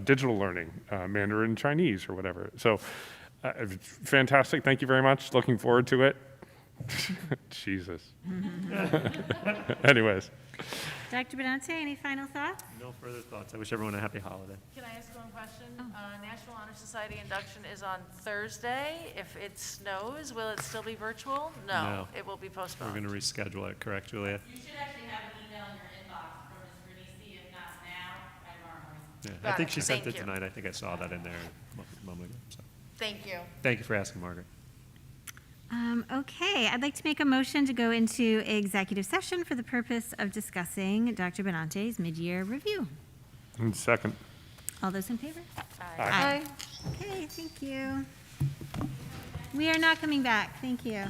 digital learning, Mandarin Chinese or whatever. So fantastic. Thank you very much. Looking forward to it. Jesus. Anyways. Dr. Benante, any final thoughts? No further thoughts. I wish everyone a happy holiday. Can I ask one question? National Honor Society induction is on Thursday. If it snows, will it still be virtual? No. It will be We're postponed. going to reschedule it, correct, Julia? You should actually have an email in your inbox from Ms. Bernice, if not now, by tomorrow morning. Yeah, I think she sent Thank it you. tonight. I think I saw that in there a moment ago. So. Thank you. Thank you for asking, Margaret. Okay, I'd like to make a motion to go into executive session for the purpose of discussing Dr. Benante's mid-year review. And second. All those in favor? Aye. Okay, thank you. We are not coming back. Thank you.